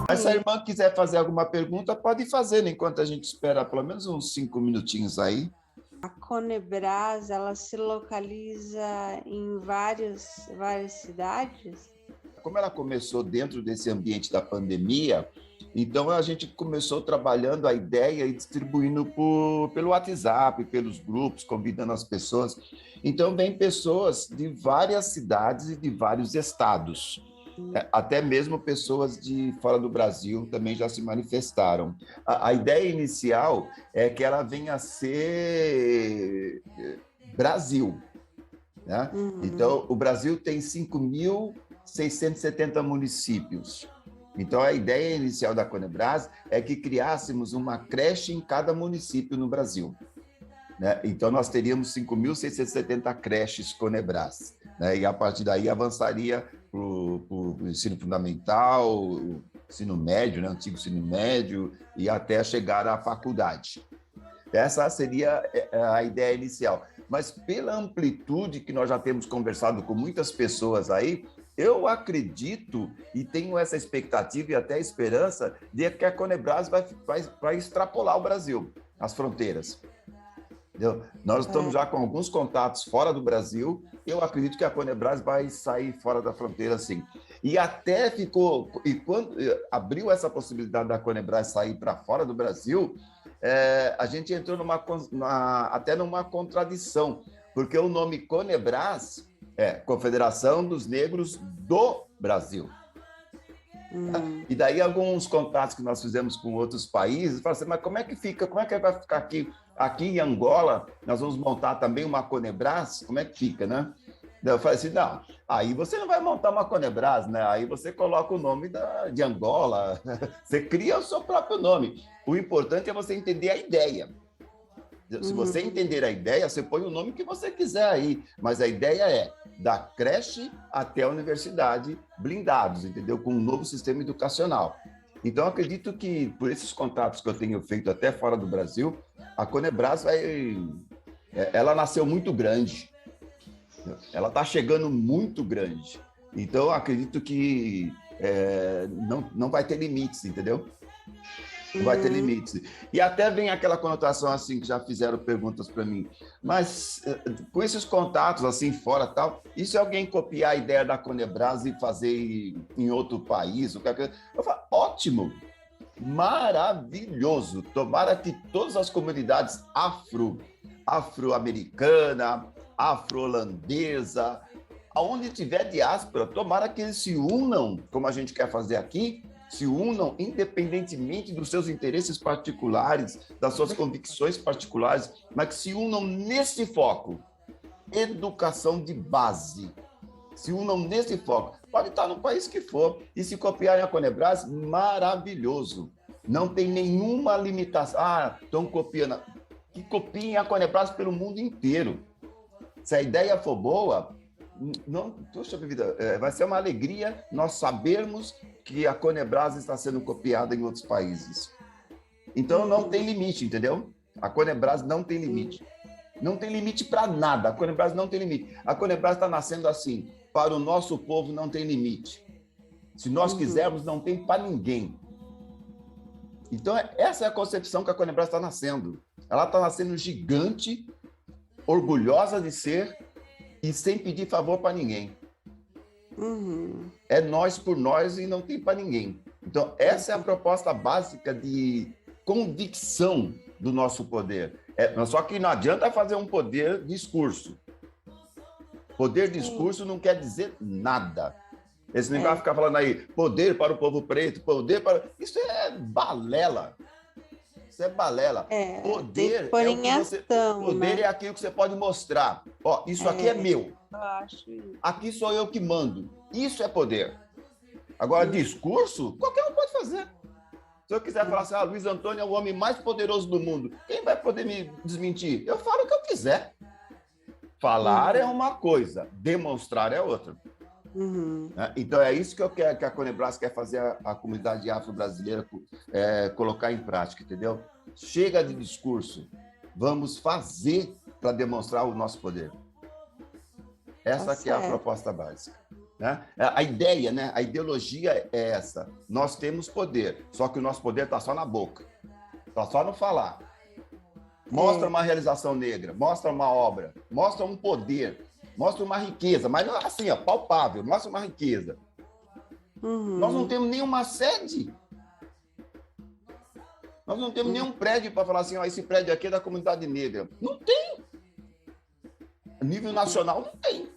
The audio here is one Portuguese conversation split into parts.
Mas se a irmã quiser fazer alguma pergunta, pode fazer, né? Enquanto a gente espera pelo menos uns 5 minutinhos aí. A Conebras, ela se localiza em várias cidades? Como ela começou dentro desse ambiente da pandemia, então a gente começou trabalhando a ideia e distribuindo pelo WhatsApp, pelos grupos, convidando as pessoas. Então, vem pessoas de várias cidades e de vários estados. Até mesmo pessoas de fora do Brasil também já se manifestaram. A ideia inicial é que ela venha a ser Brasil, né? Então, o Brasil tem 5.670 municípios. Então, a ideia inicial da Conebras é que criássemos uma creche em cada município no Brasil, né? Então, nós teríamos 5.670 creches Conebras, né? E a partir daí avançaria para o ensino fundamental, ensino médio, né? Antigo ensino médio, e até chegar à faculdade. Essa seria a ideia inicial. Mas pela amplitude que nós já temos conversado com muitas pessoas aí, eu acredito e tenho essa expectativa e até esperança de que a Conebras vai extrapolar o Brasil, as fronteiras. Entendeu? Nós estamos já com alguns contatos fora do Brasil. Eu acredito que a Conebras vai sair fora da fronteira, sim. E até ficou... E quando abriu essa possibilidade da Conebras sair para fora do Brasil, a gente entrou até numa contradição, porque o nome Conebras é Confederação dos Negros do Brasil. E daí alguns contatos que nós fizemos com outros países, falaram assim, mas como é que fica? Como é que vai ficar aqui? Aqui em Angola, nós vamos montar também uma Conebras? Como é que fica, né? Eu falei assim, não, aí você não vai montar uma Conebras, né? Aí você coloca o nome de Angola, você cria o seu próprio nome. O importante é você entender a ideia. Se você entender a ideia, você põe o nome que você quiser aí, mas a ideia é da creche até a universidade blindados, entendeu? Com um novo sistema educacional. Então, acredito que, por esses contatos que eu tenho feito até fora do Brasil, a Conebras ela nasceu muito grande. Ela está chegando muito grande. Então, acredito que não vai ter limites, entendeu? Não vai ter limites. E até vem aquela conotação assim, que já fizeram perguntas para mim, mas com esses contatos assim fora tal, e se alguém copiar a ideia da Conebras e fazer em outro país, eu falo, ótimo, maravilhoso, tomara que todas as comunidades afro-americana, afro-holandesa, aonde tiver diáspora, tomara que eles se unam, como a gente quer fazer aqui, se unam independentemente dos seus interesses particulares, das suas convicções particulares, mas que se unam nesse foco, educação de base. Se unam nesse foco. Pode estar no país que for. E se copiarem a Conebras, maravilhoso. Não tem nenhuma limitação. Ah, estão copiando. Que copiem a Conebras pelo mundo inteiro. Se a ideia for boa, não, puxa vida, vai ser uma alegria nós sabermos que a Conebras está sendo copiada em outros países. Então, não tem limite, entendeu? A Conebras não tem limite. Não tem limite para nada. A Conebras não tem limite. A Conebras está nascendo assim. Para o nosso povo não tem limite. Se nós quisermos, não tem para ninguém. Então, essa é a concepção que a Conebras está nascendo. Ela está nascendo gigante, orgulhosa de ser e sem pedir favor para ninguém. É nós por nós e não tem para ninguém. Então, essa é a proposta básica de convicção do nosso poder. Só que não adianta fazer um poder discurso. Poder discurso não quer dizer nada. Esse negócio ficar falando aí, poder para o povo preto, poder para... Isso é balela. Isso é balela. Poder é o que você... Poder, né? É aquilo que você pode mostrar. Ó, isso aqui é meu. Eu acho isso. Aqui sou eu que mando. Isso é poder. Agora, discurso, qualquer um pode fazer. Se eu quiser falar assim, Luiz Antônio é o homem mais poderoso do mundo, quem vai poder me desmentir? Eu falo o que eu quiser. Falar é uma coisa, demonstrar é outra. Então, é isso que eu quero, que a Conebras quer fazer a comunidade afro-brasileira colocar em prática, entendeu? Chega de discurso, vamos fazer para demonstrar o nosso poder. Essa aqui é a certo. proposta básica. Né? A ideia, né? A ideologia é essa. Nós temos poder, só que o nosso poder está só na boca, está só no falar. Mostra uma realização negra, mostra uma obra, mostra um poder, mostra uma riqueza, mas assim, ó, palpável, mostra uma riqueza. Nós não temos nenhuma sede. Nós não temos nenhum prédio para falar assim, ó, esse prédio aqui é da comunidade negra. Não tem. A nível nacional não tem.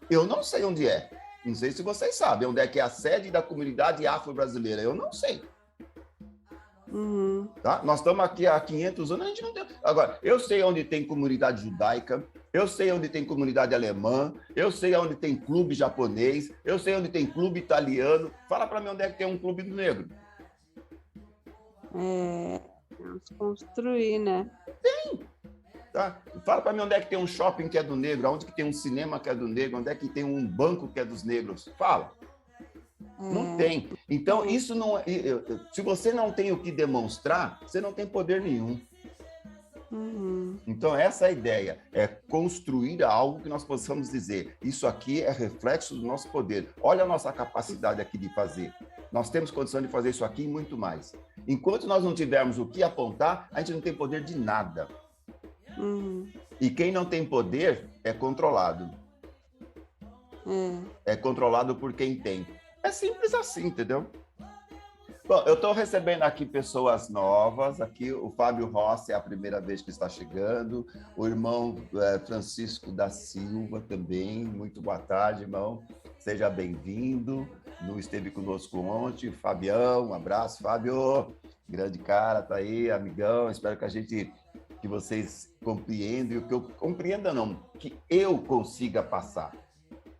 Eu não sei onde é. Não sei se vocês sabem onde é que é a sede da comunidade afro-brasileira. Eu não sei. Tá? Nós estamos aqui há 500 anos, a gente não tem. Agora, eu sei onde tem comunidade judaica, eu sei onde tem comunidade alemã, eu sei onde tem clube japonês, eu sei onde tem clube italiano. Fala para mim onde é que tem um clube do negro. Vamos construir, né? Tem. Tá? Fala para mim onde é que tem um shopping que é do negro, onde que tem um cinema que é do negro, onde é que tem um banco que é dos negros. Fala. Não tem. Então, isso não é. Se você não tem o que demonstrar, você não tem poder nenhum. Então, essa é a ideia, é construir algo que nós possamos dizer, isso aqui é reflexo do nosso poder. Olha a nossa capacidade aqui de fazer. Nós temos condição de fazer isso aqui e muito mais. Enquanto nós não tivermos o que apontar, a gente não tem poder de nada. E quem não tem poder é controlado. É controlado por quem tem. É simples assim, entendeu? Bom, eu estou recebendo aqui pessoas novas. Aqui o Fábio Rossi é a primeira vez que está chegando. O irmão Francisco da Silva também. Muito boa tarde, irmão. Seja bem-vindo. Não esteve conosco ontem. Fabião, um abraço, Fábio. Grande cara, tá aí, amigão. Espero que vocês compreendam, que eu compreenda não, que eu consiga passar.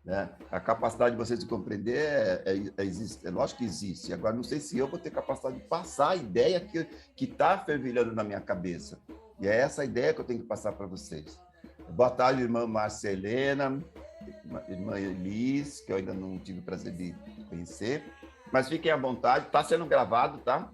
Né? A capacidade de vocês de compreender existe, é lógico que existe. Agora, não sei se eu vou ter capacidade de passar a ideia que está fervilhando na minha cabeça. E é essa ideia que eu tenho que passar para vocês. Boa tarde, irmã Marcelena, irmã Elis, que eu ainda não tive o prazer de conhecer. Mas fiquem à vontade, está sendo gravado, tá?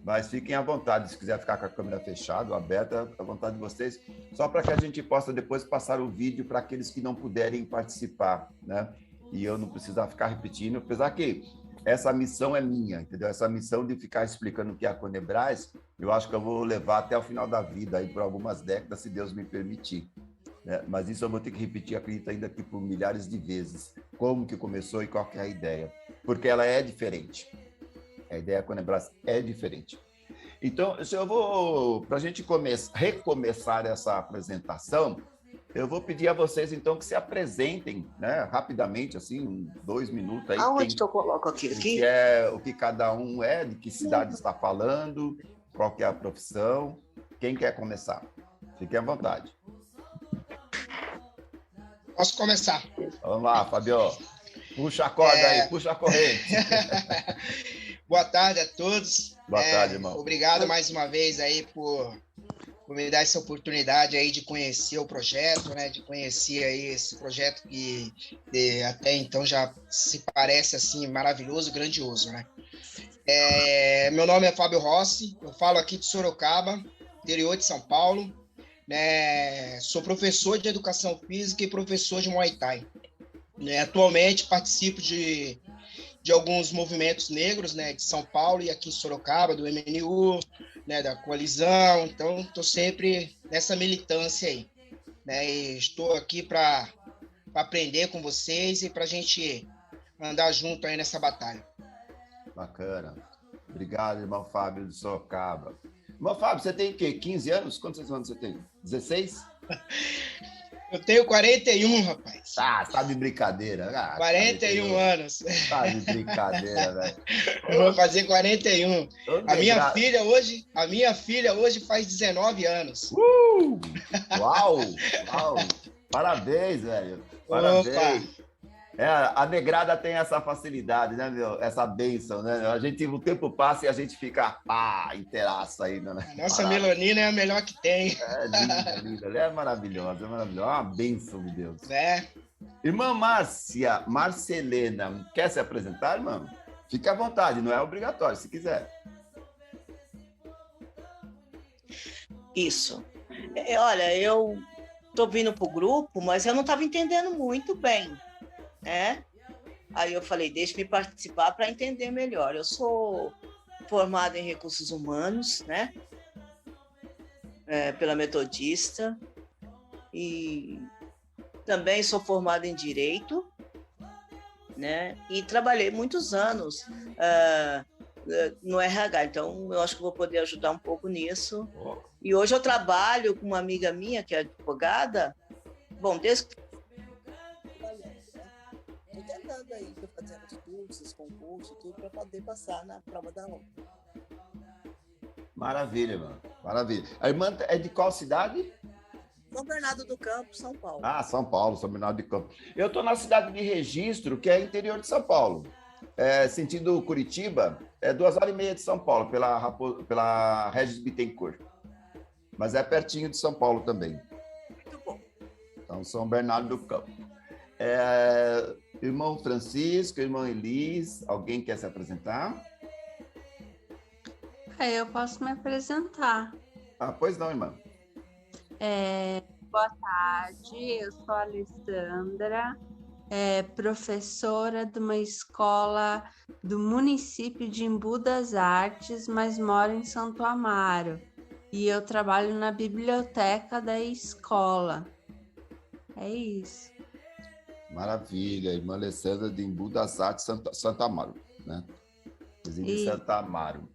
Mas fiquem à vontade, se quiser ficar com a câmera fechada ou aberta, à vontade de vocês, só para que a gente possa depois passar o vídeo para aqueles que não puderem participar, né? E eu não precisar ficar repetindo, apesar que essa missão é minha, entendeu? Essa missão de ficar explicando o que é a Conebras, eu acho que eu vou levar até o final da vida, aí por algumas décadas, se Deus me permitir. Né? Mas isso eu vou ter que repetir, acredito, ainda aqui por milhares de vezes, como que começou e qual que é a ideia, porque ela é diferente. A ideia Conebras é diferente. Então, se eu vou, para a gente recomeçar essa apresentação, eu vou pedir a vocês, então, que se apresentem, né, rapidamente, assim, 2 minutos. Aí, aonde que eu coloco aqui? O que cada um é, de que cidade está falando, qual que é a profissão. Quem quer começar? Fiquem à vontade. Posso começar? Vamos lá, Fabio. Puxa a corda aí, puxa a corrente. Boa tarde a todos. Boa tarde, irmão. Obrigado mais uma vez aí por me dar essa oportunidade aí de conhecer o projeto, né? De conhecer aí esse projeto que até então já se parece assim maravilhoso, grandioso, né? Meu nome é Fábio Rossi, eu falo aqui de Sorocaba, interior de São Paulo, né? Sou professor de educação física e professor de Muay Thai. Né? Atualmente participo de alguns movimentos negros, né, de São Paulo e aqui em Sorocaba, do MNU, né, da coalizão. Então, estou sempre nessa militância aí. Né, e estou aqui para aprender com vocês e para a gente andar junto aí nessa batalha. Bacana. Obrigado, irmão Fábio de Sorocaba. Irmão Fábio, você tem o quê? 15 anos? Quantos anos você tem? 16? Eu tenho 41, rapaz. Tá de brincadeira. 41 anos. Tá de brincadeira, velho. Eu vou fazer 41. A minha filha hoje faz 19 anos. Uau! Parabéns, velho. Parabéns. Opa. A negrada tem essa facilidade, né, meu? Essa bênção, né? O tempo passa e a gente fica inteiraço aí, né? A nossa melanina é a melhor que tem. É linda, linda. Ela é maravilhosa, é maravilhosa. É uma bênção de Deus. É. Irmã Marcelena, quer se apresentar, irmã? Fique à vontade, não é obrigatório, se quiser. Isso. Olha, eu tô vindo pro grupo, mas eu não estava entendendo muito bem, né? Aí eu falei, deixa-me participar para entender melhor. Eu sou formada em recursos humanos, né? Pela Metodista, e também sou formada em direito, né? E trabalhei muitos anos no RH, então eu acho que vou poder ajudar um pouco nisso. E hoje eu trabalho com uma amiga minha que é advogada, bom, desde que estou tentando aí, estou fazendo os cursos, concursos, tudo para poder passar na prova da OAB. Maravilha, irmã. Maravilha. A irmã é de qual cidade? São Bernardo do Campo, São Paulo. Ah, São Paulo, São Bernardo do Campo. Eu estou na cidade de Registro, que é interior de São Paulo. Sentido Curitiba, 2h30 de São Paulo, pela Regis Bittencourt. Mas é pertinho de São Paulo também. Muito bom. Então, São Bernardo do Campo. Irmão Francisco, irmã Elis, alguém quer se apresentar? Eu posso me apresentar. Pois não, irmã. Boa tarde, eu sou a Alessandra, professora de uma escola do município de Embu das Artes, mas moro em Santo Amaro. E eu trabalho na biblioteca da escola. É isso. Maravilha, irmã Alessandra de Embu das Artes, Santo Amaro, né? Reside em Santo Amaro.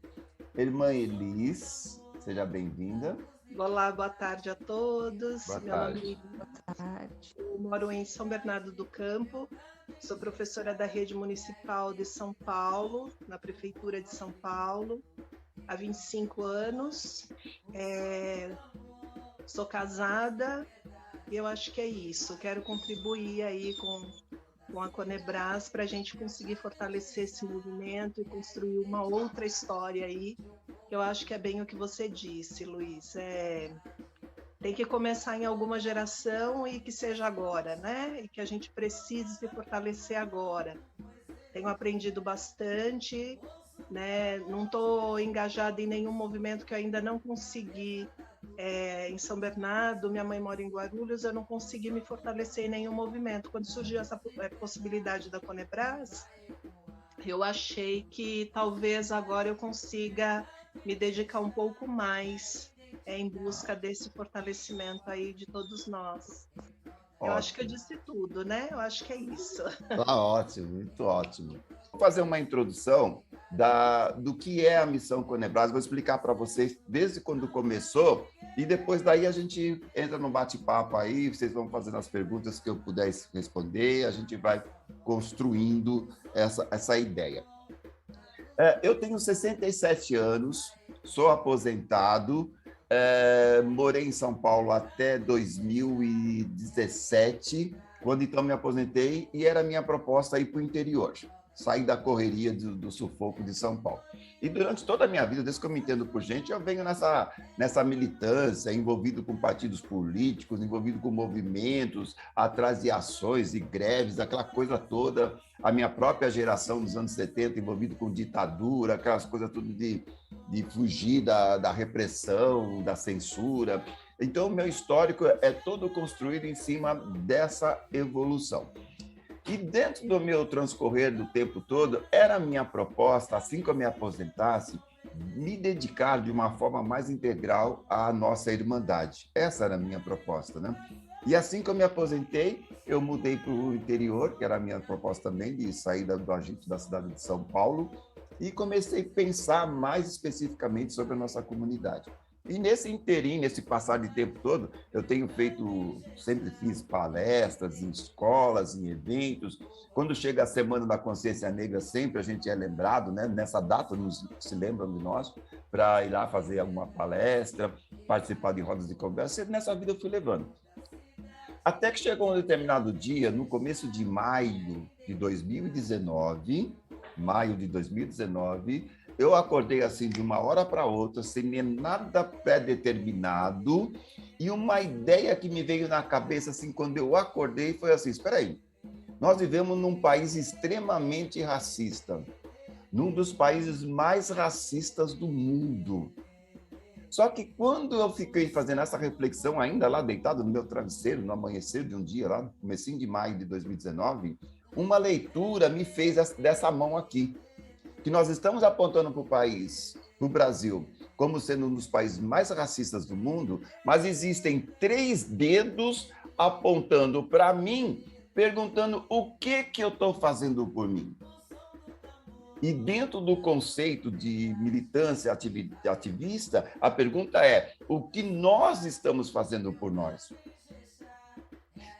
Irmã Elis, seja bem-vinda. Olá, boa tarde a todos. Boa Meu tarde. Boa tarde. Eu moro em São Bernardo do Campo, sou professora da Rede Municipal de São Paulo, na Prefeitura de São Paulo, há 25 anos. Sou casada e eu acho que é isso. Quero contribuir aí com a Conebras para a gente conseguir fortalecer esse movimento e construir uma outra história aí. Eu acho que é bem o que você disse, Luiz. Tem que começar em alguma geração e que seja agora, né? E que a gente precise se fortalecer agora. Tenho aprendido bastante, né? Não estou engajada em nenhum movimento que eu ainda não consegui. Em São Bernardo, minha mãe mora em Guarulhos, eu não consegui me fortalecer em nenhum movimento. Quando surgiu essa possibilidade da Conebras, eu achei que talvez agora eu consiga me dedicar um pouco mais em busca desse fortalecimento aí de todos nós. Eu acho que eu disse tudo, né? Eu acho que é isso. Tá ótimo, muito ótimo. Vou fazer uma introdução do que é a Missão Conebras. Vou explicar para vocês desde quando começou e depois daí a gente entra no bate-papo aí, vocês vão fazendo as perguntas que eu puder responder, a gente vai construindo essa ideia. Eu tenho 67 anos, sou aposentado, morei em São Paulo até 2017, quando então me aposentei e era minha proposta ir para o interior, sair da correria do sufoco de São Paulo. E durante toda a minha vida, desde que eu me entendo por gente, eu venho nessa militância, envolvido com partidos políticos, envolvido com movimentos, atrás de ações e greves, aquela coisa toda. A minha própria geração dos anos 70, envolvido com ditadura, aquelas coisas tudo de fugir da repressão, da censura. Então, o meu histórico é todo construído em cima dessa evolução. E dentro do meu transcorrer do tempo todo, era a minha proposta, assim que eu me aposentasse, me dedicar de uma forma mais integral à nossa irmandade. Essa era a minha proposta, né? E assim que eu me aposentei, eu mudei para o interior, que era a minha proposta também, de sair do agito da cidade de São Paulo, e comecei a pensar mais especificamente sobre a nossa comunidade. E nesse inteirinho, nesse passar de tempo todo, eu tenho sempre fiz palestras em escolas, em eventos. Quando chega a Semana da Consciência Negra, sempre a gente é lembrado, né? Nessa data se lembram de nós, para ir lá fazer alguma palestra, participar de rodas de conversa. E nessa vida eu fui levando. Até que chegou um determinado dia, no começo de maio de 2019, eu acordei assim de uma hora para outra, sem nada pré-determinado, e uma ideia que me veio na cabeça assim quando eu acordei foi assim: espera aí, nós vivemos num país extremamente racista, num dos países mais racistas do mundo. Só que quando eu fiquei fazendo essa reflexão, ainda lá deitado no meu travesseiro, no amanhecer de um dia, lá no comecinho de maio de 2019, uma leitura me fez dessa mão aqui, que nós estamos apontando para o país, para o Brasil, como sendo um dos países mais racistas do mundo, mas existem 3 dedos apontando para mim, perguntando o que eu estou fazendo por mim. E dentro do conceito de militância ativista, a pergunta é: o que nós estamos fazendo por nós?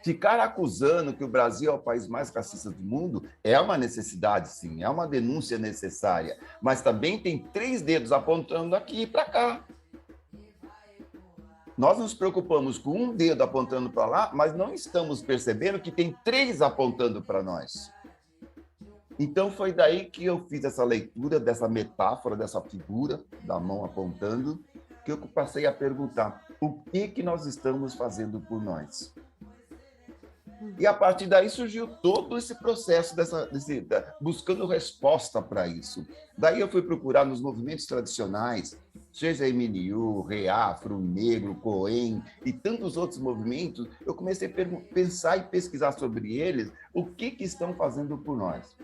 Ficar acusando que o Brasil é o país mais racista do mundo é uma necessidade, sim, é uma denúncia necessária, mas também tem 3 dedos apontando aqui e para cá. Nós nos preocupamos com um dedo apontando para lá, mas não estamos percebendo que tem 3 apontando para nós. Então, foi daí que eu fiz essa leitura, dessa metáfora, dessa figura da mão apontando, que eu passei a perguntar: o que nós estamos fazendo por nós? E a partir daí surgiu todo esse processo buscando resposta para isso. Daí eu fui procurar nos movimentos tradicionais, seja MNU, Reafro, Negro, Coen e tantos outros movimentos, eu comecei a pensar e pesquisar sobre eles, o que estão fazendo por nós.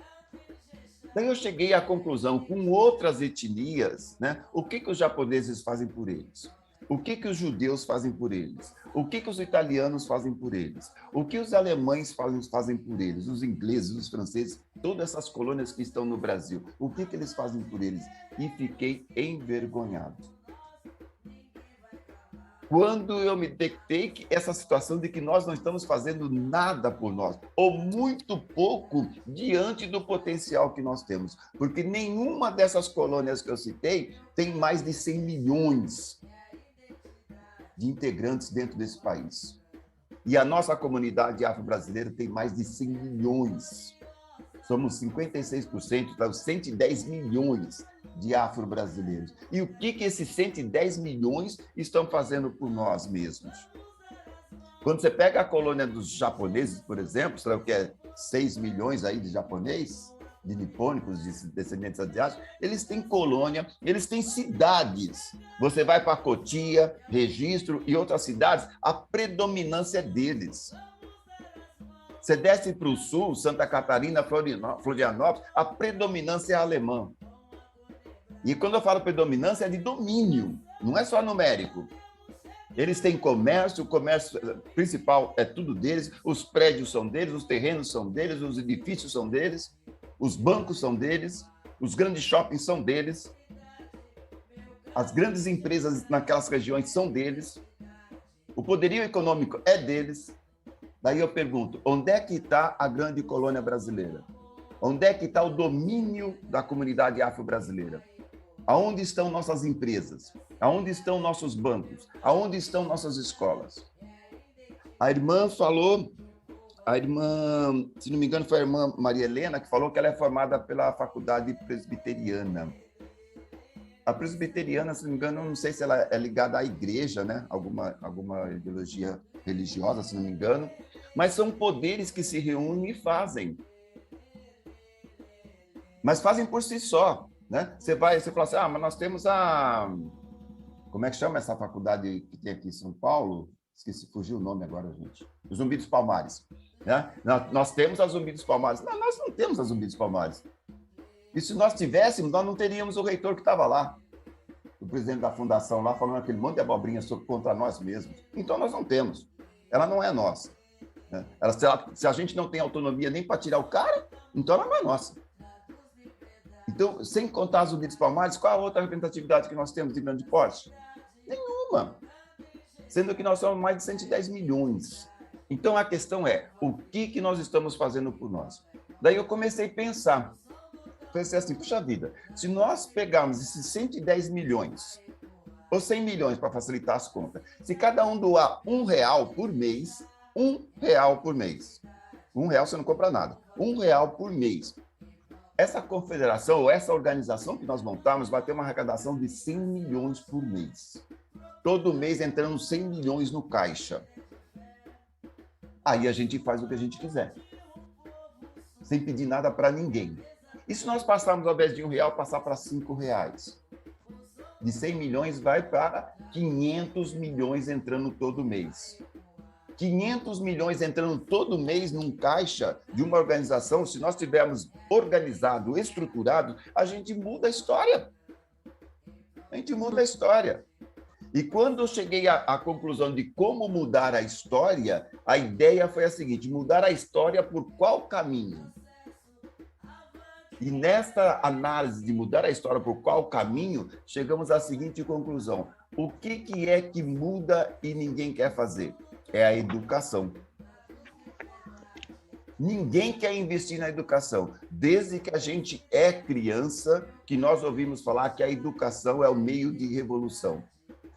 Daí eu cheguei à conclusão, com outras etnias, né, o que os japoneses fazem por eles? O que os judeus fazem por eles? O que os italianos fazem por eles? O que os alemães fazem por eles? Os ingleses, os franceses, todas essas colônias que estão no Brasil, o que eles fazem por eles? E fiquei envergonhado. Quando eu me detectei que essa situação de que nós não estamos fazendo nada por nós, ou muito pouco diante do potencial que nós temos, porque nenhuma dessas colônias que eu citei tem mais de 100 milhões de integrantes dentro desse país. E a nossa comunidade afro-brasileira tem mais de 100 milhões. Somos 56% dos 110 milhões de afro-brasileiros. E o que esses 110 milhões estão fazendo por nós mesmos? Quando você pega a colônia dos japoneses, por exemplo, será que é 6 milhões aí de japonês, de nipônicos, de descendentes asiáticos, eles têm colônia, eles têm cidades. Você vai para Cotia, Registro e outras cidades, a predominância é deles. Você desce para o sul, Santa Catarina, Florianópolis, a predominância é alemã. E quando eu falo predominância, é de domínio, não é só numérico. Eles têm comércio, o comércio principal é tudo deles, os prédios são deles, os terrenos são deles, os edifícios são deles, os bancos são deles, os grandes shoppings são deles, as grandes empresas naquelas regiões são deles, o poderio econômico é deles. Daí eu pergunto, onde é que está a grande colônia brasileira? Onde é que está o domínio da comunidade afro-brasileira? Aonde estão nossas empresas? Aonde estão nossos bancos? Aonde estão nossas escolas? A irmã falou, se não me engano, foi a irmã Maria Helena, que falou que ela é formada pela Faculdade Presbiteriana. A presbiteriana, se não me engano, não sei se ela é ligada à igreja, né? Alguma ideologia religiosa, se não me engano, mas são poderes que se reúnem e fazem. Mas fazem por si só, né? Você fala assim, mas nós temos como é que chama essa faculdade que tem aqui em São Paulo? Esqueci, fugiu o nome agora, gente. O Zumbi dos Palmares. Né? Nós temos a Zumbi dos Palmares. Não, nós não temos a Zumbi dos Palmares. E se nós tivéssemos, nós não teríamos o reitor que estava lá, o presidente da fundação lá, falando aquele monte de abobrinha contra nós mesmos. Então, nós não temos. Ela não é nossa. Né? Se a gente não tem autonomia nem para tirar o cara, então ela não é nossa. Então, sem contar as Zumbi dos Palmares, qual a outra representatividade que nós temos de grande porte? Nenhuma. Sendo que nós somos mais de 110 milhões. Então, a questão é, o que nós estamos fazendo por nós? Daí eu comecei a pensar. Pensei assim, puxa vida, se nós pegarmos esses 110 milhões, ou 100 milhões para facilitar as contas, se cada um doar R$1 por mês, R$1 por mês. R$1 você não compra nada. R$1 por mês. Essa confederação, ou essa organização que nós montamos, vai ter uma arrecadação de 100 milhões por mês. Todo mês entrando 100 milhões no caixa. Aí a gente faz o que a gente quiser. Sem pedir nada para ninguém. E se nós passarmos, ao invés de R$1, passar para R$5? De 100 milhões vai para 500 milhões entrando todo mês. 500 milhões entrando todo mês num caixa de uma organização, se nós tivermos organizado, estruturado, a gente muda a história. A gente muda a história. E quando eu cheguei à conclusão de como mudar a história, a ideia foi a seguinte: mudar a história por qual caminho? E nesta análise de mudar a história por qual caminho, chegamos à seguinte conclusão: o que é que muda e ninguém quer fazer? É a educação. Ninguém quer investir na educação. Desde que a gente é criança, que nós ouvimos falar que a educação é o meio de revolução.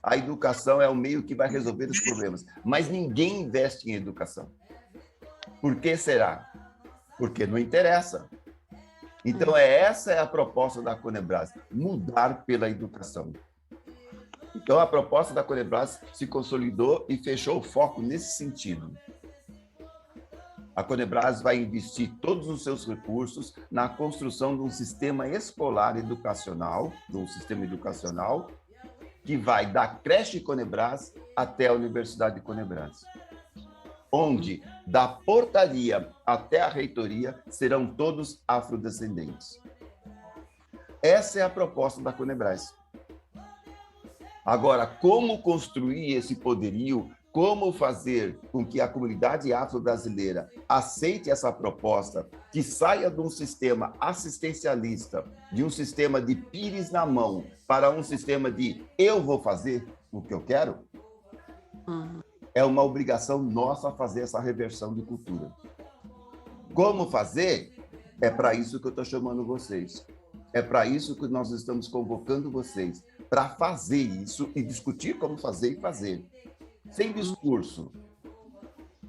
A educação é o meio que vai resolver os problemas. Mas ninguém investe em educação. Por que será? Porque não interessa. Então, essa é a proposta da Conebras, mudar pela educação. Então, a proposta da Conebras se consolidou e fechou o foco nesse sentido. A Conebras vai investir todos os seus recursos na construção de um sistema escolar educacional, que vai da creche Conebras até a Universidade Conebras, onde, da portaria até a reitoria, serão todos afrodescendentes. Essa é a proposta da Conebras. Agora, como construir esse poderio, como fazer com que a comunidade afro-brasileira aceite essa proposta, que saia de um sistema assistencialista, de um sistema de pires na mão, para um sistema de eu vou fazer o que eu quero? É uma obrigação nossa fazer essa reversão de cultura. Como fazer? É para isso que eu estou chamando vocês. É para isso que nós estamos convocando vocês, para fazer isso e discutir como fazer e fazer. Sem discurso.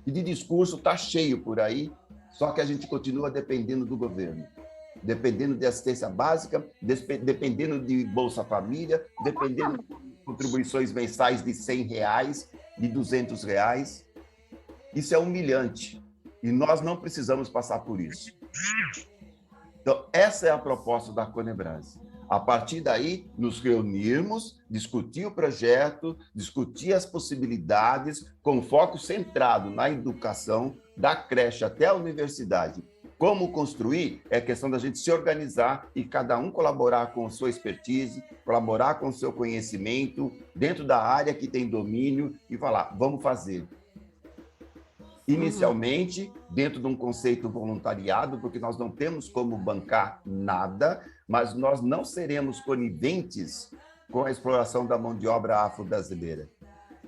E de discurso está cheio por aí, só que a gente continua dependendo do governo. Dependendo de assistência básica, dependendo de Bolsa Família, dependendo de contribuições mensais de R$100, de R$200. Isso é humilhante. E nós não precisamos passar por isso. Então, essa é a proposta da Conebras. A partir daí, nos reunirmos, discutir o projeto, discutir as possibilidades, com foco centrado na educação, da creche até a universidade. Como construir? É questão da gente se organizar e cada um colaborar com sua expertise, colaborar com seu conhecimento, dentro da área que tem domínio, e falar, vamos fazer. Inicialmente, dentro de um conceito voluntariado, porque nós não temos como bancar nada, mas nós não seremos coniventes com a exploração da mão de obra afro-brasileira.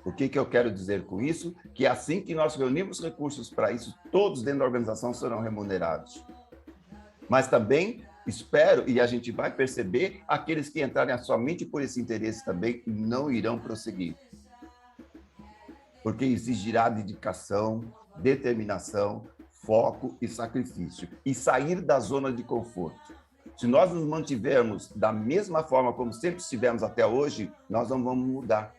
O que eu quero dizer com isso? Que assim que nós reunimos recursos para isso, todos dentro da organização serão remunerados. Mas também espero, e a gente vai perceber, aqueles que entrarem somente por esse interesse também não irão prosseguir. Porque exigirá dedicação, determinação, foco e sacrifício. E sair da zona de conforto. Se nós nos mantivermos da mesma forma como sempre estivemos até hoje, nós não vamos mudar.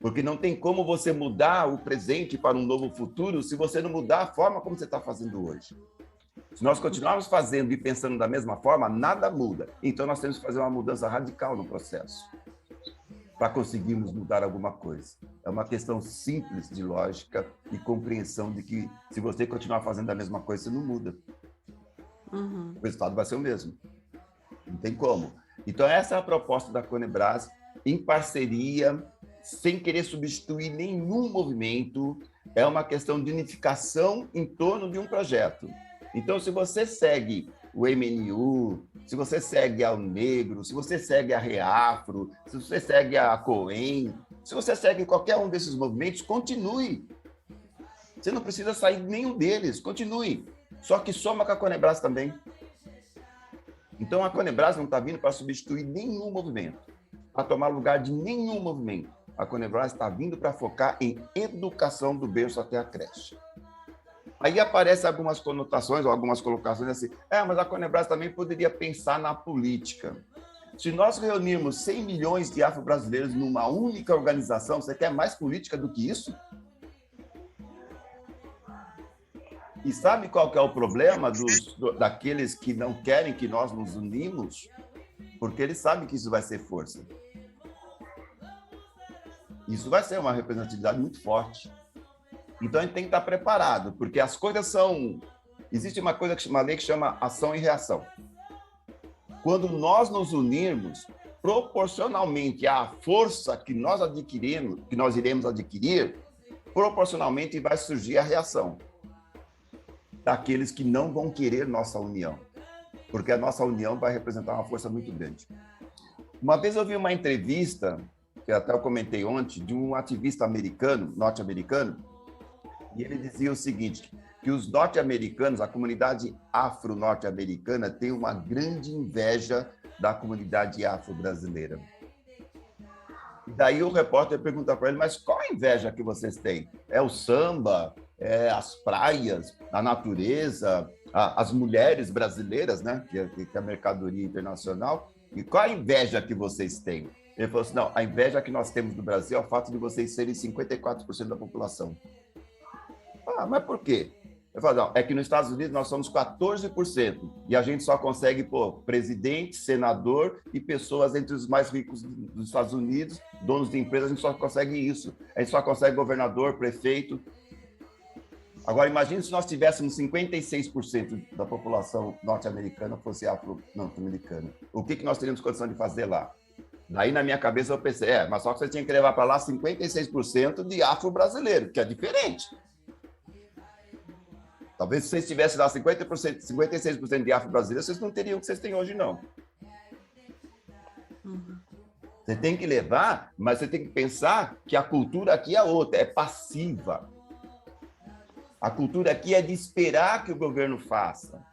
Porque não tem como você mudar o presente para um novo futuro se você não mudar a forma como você está fazendo hoje. Se nós continuarmos fazendo e pensando da mesma forma, nada muda. Então, nós temos que fazer uma mudança radical no processo para conseguirmos mudar alguma coisa. É uma questão simples de lógica e compreensão de que, se você continuar fazendo a mesma coisa, você não muda. O resultado vai ser o mesmo. Não tem como. Então, essa é a proposta da Conebras, em parceria, sem querer substituir nenhum movimento. É uma questão de unificação em torno de um projeto. Então, se você segue o MNU, se você segue a Negro, se você segue a Reafro, se você segue a COEM, se você segue qualquer um desses movimentos, continue. Você não precisa sair de nenhum deles, continue. Só que soma com a Conebras também. Então, a Conebras não está vindo para substituir nenhum movimento, para tomar lugar de nenhum movimento. A Conebras está vindo para focar em educação do berço até a creche. Aí aparecem algumas conotações ou algumas colocações assim, mas a Conebras também poderia pensar na política. Se nós reunirmos 100 milhões de afro-brasileiros numa única organização, você quer mais política do que isso? E sabe qual que é o problema daqueles que não querem que nós nos unimos? Porque eles sabem que isso vai ser força. Isso vai ser uma representatividade muito forte. Então, a gente tem que estar preparado, porque as coisas são... Existe uma lei que chama ação e reação. Quando nós nos unirmos, proporcionalmente à força que nós adquirimos, que nós iremos adquirir, proporcionalmente vai surgir a reação daqueles que não vão querer nossa união, porque a nossa união vai representar uma força muito grande. Uma vez eu vi uma entrevista, que até eu comentei ontem, de um ativista americano, norte-americano, e ele dizia o seguinte, que os norte-americanos, a comunidade afro-norte-americana, tem uma grande inveja da comunidade afro-brasileira. E daí o repórter pergunta para ele, mas qual a inveja que vocês têm? É o samba, é as praias, a natureza, as mulheres brasileiras, né? que é a mercadoria internacional, e qual a inveja que vocês têm? Ele falou assim, não, a inveja que nós temos no Brasil é o fato de vocês serem 54% da população. Ah, mas por quê? Eu falo, não, é que nos Estados Unidos nós somos 14% e a gente só consegue pôr presidente, senador e pessoas entre os mais ricos dos Estados Unidos, donos de empresas, a gente só consegue isso. A gente só consegue governador, prefeito. Agora, imagine se nós tivéssemos 56% da população norte-americana fosse afro-norte-americana. O que nós teríamos condição de fazer lá? Daí, na minha cabeça, eu pensei, mas só que você tinha que levar para lá 56% de afro-brasileiro, que é diferente. Talvez se vocês tivessem lá 50%, 56% de afro-brasileiros, vocês não teriam o que vocês têm hoje, não. Você tem que levar, mas você tem que pensar que a cultura aqui é outra, é passiva. A cultura aqui é de esperar que o governo faça.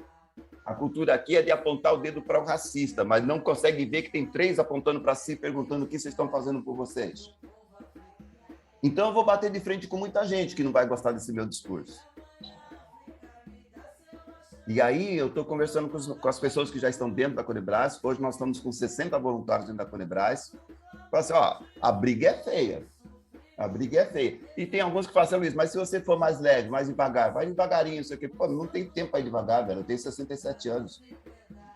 A cultura aqui é de apontar o dedo para o racista, mas não consegue ver que tem 3 apontando para si, perguntando o que vocês estão fazendo por vocês. Então, eu vou bater de frente com muita gente que não vai gostar desse meu discurso. E aí, eu estou conversando com as pessoas que já estão dentro da Conebras. Hoje, nós estamos com 60 voluntários dentro da Conebras. Fala assim, a briga é feia. A briga é feia. E tem alguns que falam assim, Luiz, mas se você for mais leve, mais devagar, vai devagarinho, isso aqui. Pô, não tem tempo para ir devagar, velho. Eu tenho 67 anos.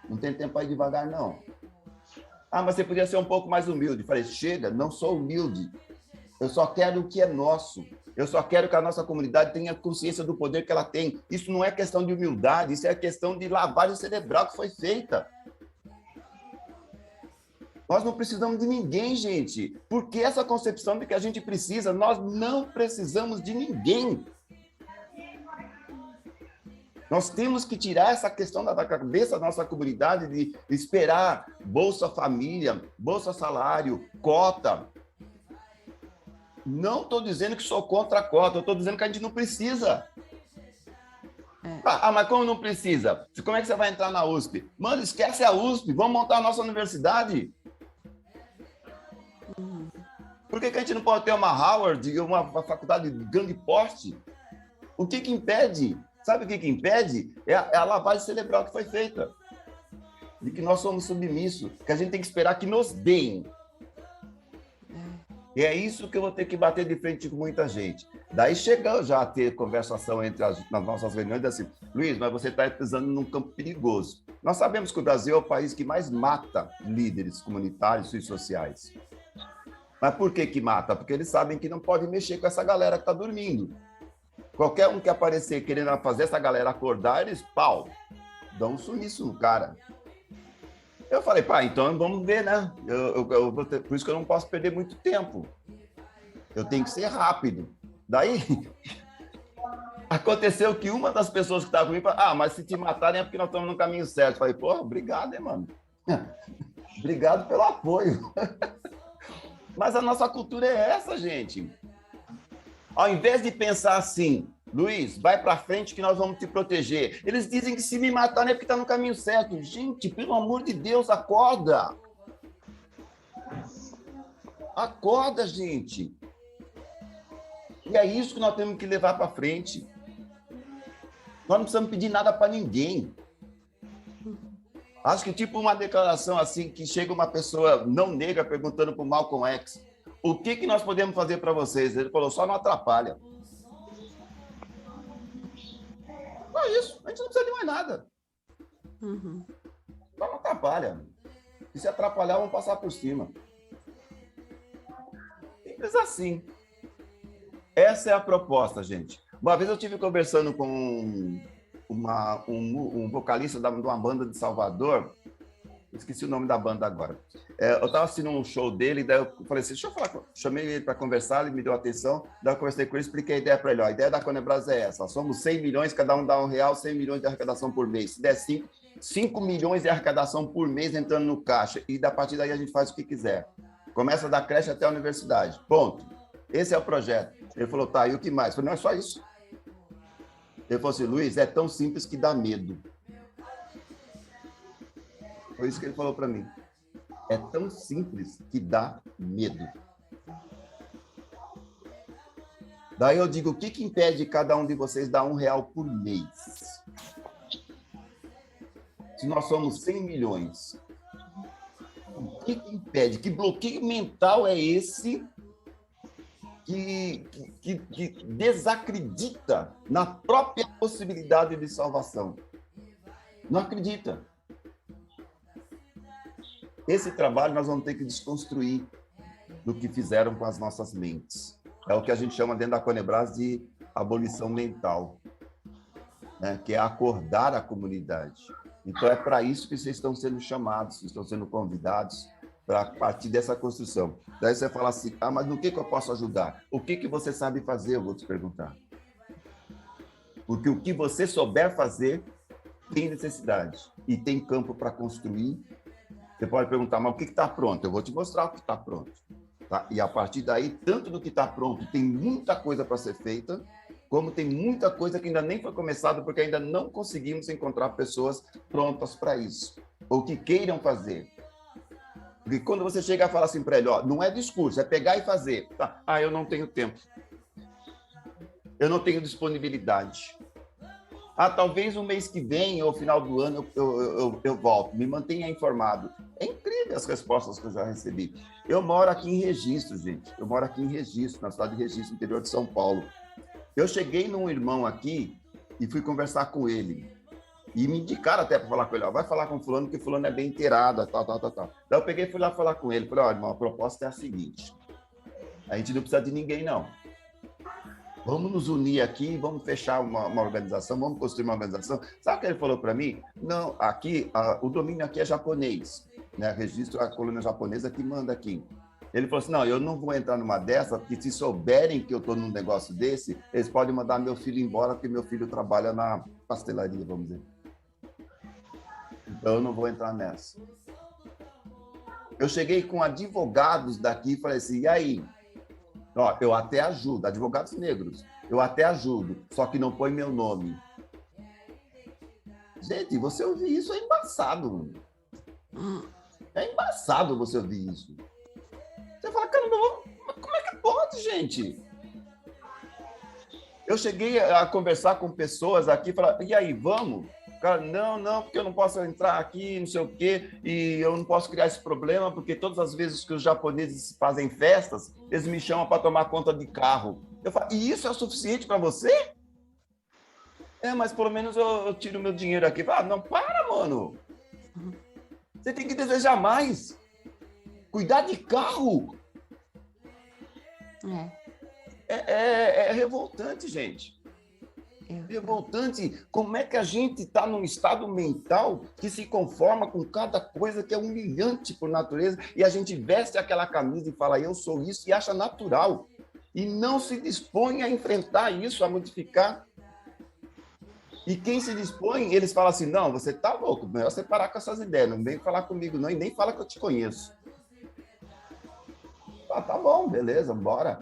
Não tem tempo para ir devagar, não. Ah, mas você podia ser um pouco mais humilde. Falei, chega, não sou humilde. Eu só quero o que é nosso. Eu só quero que a nossa comunidade tenha consciência do poder que ela tem. Isso não é questão de humildade, isso é questão de lavagem cerebral que foi feita. Nós não precisamos de ninguém, gente. Porque essa concepção de que a gente precisa, nós não precisamos de ninguém. Nós temos que tirar essa questão da cabeça da nossa comunidade de esperar Bolsa Família, Bolsa Salário, cota. Não estou dizendo que sou contra a cota, eu estou dizendo que a gente não precisa. Mas como não precisa? Como é que você vai entrar na USP? Mano, esquece a USP, vamos montar a nossa universidade. Por que a gente não pode ter uma Howard, uma faculdade de grande porte? O que impede? Sabe o que impede? É a lavagem cerebral que foi feita. De que nós somos submissos, que a gente tem que esperar que nos deem. E é isso que eu vou ter que bater de frente com muita gente. Daí chegamos já a ter conversação nas nossas reuniões, assim, Luiz, mas você está pisando num campo perigoso. Nós sabemos que o Brasil é o país que mais mata líderes comunitários e sociais. Mas por que mata? Porque eles sabem que não pode mexer com essa galera que está dormindo. Qualquer um que aparecer querendo fazer essa galera acordar, eles, dão um sumiço no cara. Eu falei, então vamos ver, né? Por isso que eu não posso perder muito tempo. Eu tenho que ser rápido. Daí, aconteceu que uma das pessoas que estava comigo falou, mas se te matarem é porque nós estamos no caminho certo. Eu falei, obrigado, hein, mano? Obrigado pelo apoio. Mas a nossa cultura é essa, gente. Ao invés de pensar assim, Luiz, vai para frente que nós vamos te proteger. Eles dizem que se me matarem é porque está no caminho certo. Gente, pelo amor de Deus, acorda. Acorda, gente. E é isso que nós temos que levar para frente. Nós não precisamos pedir nada para ninguém. Acho que tipo uma declaração assim, que chega uma pessoa não negra perguntando para o Malcolm X, o que nós podemos fazer para vocês? Ele falou, só não atrapalha. Só isso, a gente não precisa de mais nada. Só não atrapalha. E se atrapalhar, vamos passar por cima. Simples assim. Essa é a proposta, gente. Uma vez eu estive conversando com um vocalista de uma banda de Salvador, esqueci o nome da banda agora. Eu estava assistindo um show dele, daí eu falei assim, deixa eu falar, chamei ele para conversar, ele me deu atenção, daí eu conversei com ele, expliquei a ideia para ele. Ó, a ideia da Conebras é essa, somos 100 milhões, cada um dá R$1, 100 milhões de arrecadação por mês. Se der 5 milhões de arrecadação por mês entrando no caixa, e a partir daí a gente faz o que quiser. Começa da creche até a universidade, ponto. Esse é o projeto. Ele falou, tá, e o que mais? Eu falei, não, é só isso. Ele falou assim, Luiz, é tão simples que dá medo. Foi isso que ele falou para mim. É tão simples que dá medo. Daí eu digo, o que impede cada um de vocês dar R$1 por mês? Se nós somos 100 milhões, o que impede? Que bloqueio mental é esse que desacredita na própria possibilidade de salvação? Não acredita. Esse trabalho nós vamos ter que desconstruir do que fizeram com as nossas mentes. É o que a gente chama dentro da Conebras de abolição mental, né? Que é acordar a comunidade. Então é para isso que vocês estão sendo chamados, estão sendo convidados para partir dessa construção. Daí você fala assim, mas no que eu posso ajudar? O que você sabe fazer, eu vou te perguntar. Porque o que você souber fazer tem necessidade e tem campo para construir. Você pode perguntar, mas o que está pronto? Eu vou te mostrar o que está pronto. Tá? E a partir daí, tanto do que está pronto, tem muita coisa para ser feita, como tem muita coisa que ainda nem foi começada, porque ainda não conseguimos encontrar pessoas prontas para isso, ou que queiram fazer. Porque quando você chega e fala assim para ele, ó, não é discurso, é pegar e fazer. Tá? Eu não tenho tempo. Eu não tenho disponibilidade. Talvez o mês que vem, ou final do ano, eu volto. Me mantenha informado. É incrível as respostas que eu já recebi. Eu moro aqui em Registro, gente. Eu moro aqui em Registro, na cidade de Registro, interior de São Paulo. Eu cheguei num irmão aqui e fui conversar com ele. E me indicaram até para falar com ele. Ó, vai falar com fulano, que fulano é bem inteirado, tal. Daí eu peguei e fui lá falar com ele. Falei, ó, irmão, a proposta é a seguinte. A gente não precisa de ninguém, não. Vamos nos unir aqui, vamos fechar uma organização, vamos construir uma organização. Sabe o que ele falou para mim? Não, aqui, o domínio aqui é japonês, né? Registro, a colônia japonesa que manda aqui. Ele falou assim, não, eu não vou entrar numa dessa, porque se souberem que eu estou num negócio desse, eles podem mandar meu filho embora, porque meu filho trabalha na pastelaria, vamos dizer. Então, eu não vou entrar nessa. Eu cheguei com advogados daqui e falei assim, e aí? Ó, eu até ajudo, advogados negros, eu até ajudo, só que não põe meu nome. Gente, você ouvir isso é embaçado. É embaçado você ouvir isso. Você fala, cara, mas como é que pode, gente? Eu cheguei a conversar com pessoas aqui e falar, e aí, vamos? Cara, não, porque eu não posso entrar aqui, não sei o quê, e eu não posso criar esse problema, porque todas as vezes que os japoneses fazem festas, eles me chamam para tomar conta de carro. Eu falo, e isso é o suficiente para você? Mas pelo menos eu tiro meu dinheiro aqui. Não, para, mano. Você tem que desejar mais. Cuidar de carro. É revoltante, gente. Revoltante. Como é que a gente está num estado mental que se conforma com cada coisa que é humilhante por natureza e a gente veste aquela camisa e fala, eu sou isso, e acha natural. E não se dispõe a enfrentar isso, a modificar. E quem se dispõe, eles falam assim, não, você tá louco, melhor você parar com essas ideias, não vem falar comigo não, e nem fala que eu te conheço. Tá bom, beleza, bora.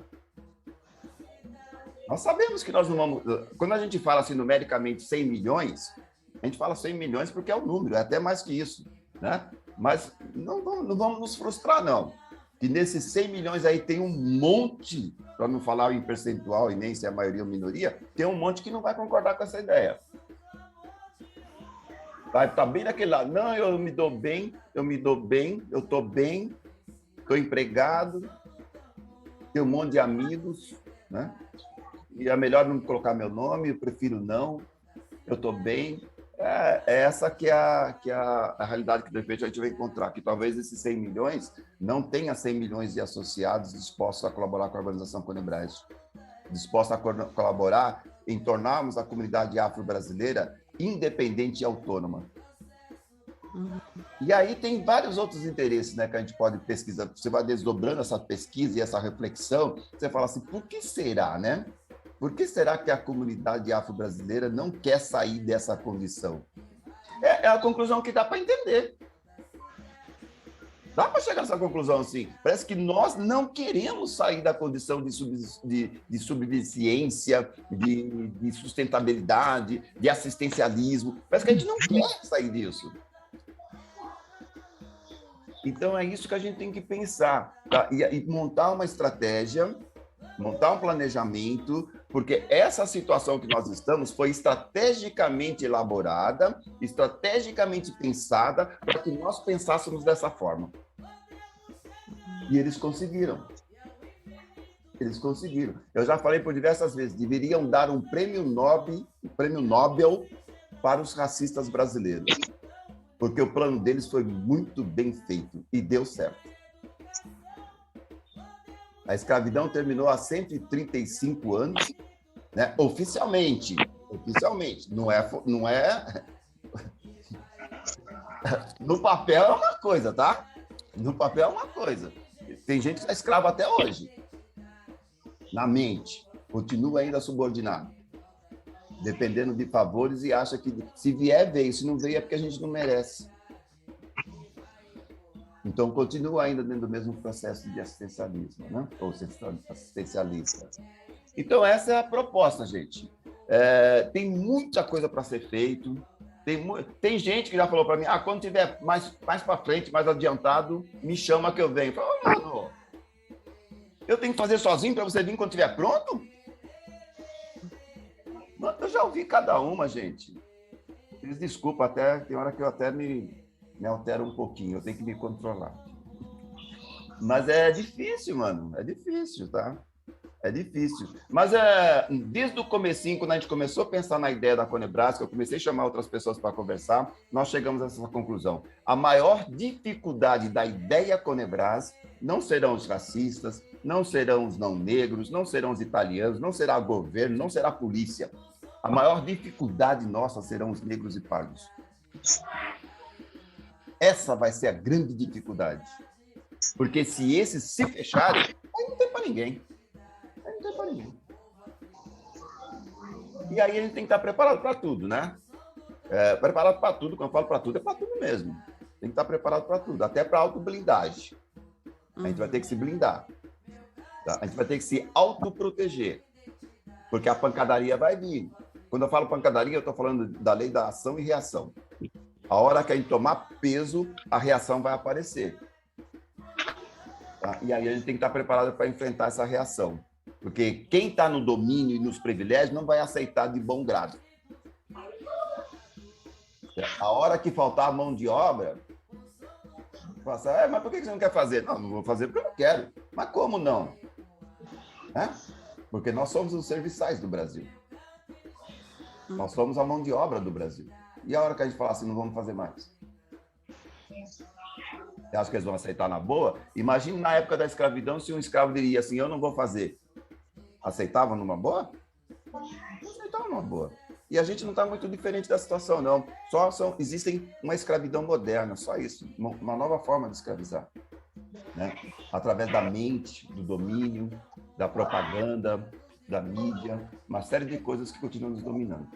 Nós sabemos que nós não vamos... Quando a gente fala assim numericamente 100 milhões, a gente fala 100 milhões porque é o número, é até mais que isso, né? Mas não vamos nos frustrar, não. Que nesses 100 milhões aí tem um monte, para não falar em percentual e nem se é a maioria ou minoria, tem um monte que não vai concordar com essa ideia. Vai estar bem daquele lado. Não, eu me dou bem, eu estou bem, estou empregado, tenho um monte de amigos, né? E é melhor não colocar meu nome, eu prefiro não, eu estou bem. É essa que é a realidade que de repente a gente vai encontrar, que talvez esses 100 milhões não tenha 100 milhões de associados dispostos a colaborar com a organização Conebras, dispostos a colaborar em tornarmos a comunidade afro-brasileira independente e autônoma. E aí tem vários outros interesses, né, que a gente pode pesquisar. Você vai desdobrando essa pesquisa e essa reflexão, você fala assim, por que será, né? Por que será que a comunidade afro-brasileira não quer sair dessa condição? É a conclusão que dá para entender. Dá para chegar nessa conclusão, assim. Parece que nós não queremos sair da condição de subsistência, de sustentabilidade, de assistencialismo. Parece que a gente não quer sair disso. Então, é isso que a gente tem que pensar, tá? E montar uma estratégia, montar um planejamento, porque essa situação que nós estamos foi estrategicamente elaborada, estrategicamente pensada para que nós pensássemos dessa forma. E eles conseguiram. Eles conseguiram. Eu já falei por diversas vezes, deveriam dar um prêmio Nobel para os racistas brasileiros. Porque o plano deles foi muito bem feito e deu certo. A escravidão terminou há 135 anos, né? Oficialmente. Não é... No papel é uma coisa, tá? No papel é uma coisa. Tem gente que é escrava até hoje. Na mente. Continua ainda subordinado. Dependendo de favores e acha que se vier, veio. Se não veio, é porque a gente não merece. Então, continua ainda dentro do mesmo processo de assistencialismo, né? Ou assistencialista. Então, essa é a proposta, gente. Tem muita coisa para ser feito. Tem gente que já falou para mim, quando tiver mais para frente, mais adiantado, me chama que eu venho. Eu falo, mano, eu tenho que fazer sozinho para você vir quando estiver pronto? Eu já ouvi cada uma, gente. Eles desculpam até, tem hora que eu até me altero um pouquinho, eu tenho que me controlar. Mas é difícil, mano, é difícil, tá? É difícil. Mas desde o comecinho, quando a gente começou a pensar na ideia da Conebras, que eu comecei a chamar outras pessoas para conversar, nós chegamos a essa conclusão. A maior dificuldade da ideia Conebras não serão os racistas, não serão os não negros, não serão os italianos, não será o governo, não será a polícia. A maior dificuldade nossa serão os negros e pardos. Essa vai ser a grande dificuldade. Porque se esses se fecharem, aí não tem para ninguém. Aí não tem para ninguém. E aí a gente tem que estar preparado para tudo, né? Preparado para tudo, quando eu falo para tudo, é para tudo mesmo. Tem que estar preparado para tudo, até para autoblindagem. A gente vai ter que se blindar. Tá? A gente vai ter que se autoproteger. Porque a pancadaria vai vir. Quando eu falo pancadaria, eu estou falando da lei da ação e reação. A hora que a gente tomar peso, a reação vai aparecer. Tá? E aí a gente tem que estar preparado para enfrentar essa reação. Porque quem está no domínio e nos privilégios não vai aceitar de bom grado. A hora que faltar a mão de obra, fala assim, mas por que você não quer fazer? Não vou fazer porque eu não quero. Mas como não? Porque nós somos os serviçais do Brasil. Nós somos a mão de obra do Brasil. E a hora que a gente falar assim, não vamos fazer mais? Você acha que eles vão aceitar na boa? Imagine na época da escravidão, se um escravo diria assim, eu não vou fazer. Aceitavam numa boa? Não aceitavam numa boa. E a gente não está muito diferente da situação, não. Existem uma escravidão moderna, só isso. Uma nova forma de escravizar. Né? Através da mente, do domínio, da propaganda, da mídia, uma série de coisas que continuam nos dominando.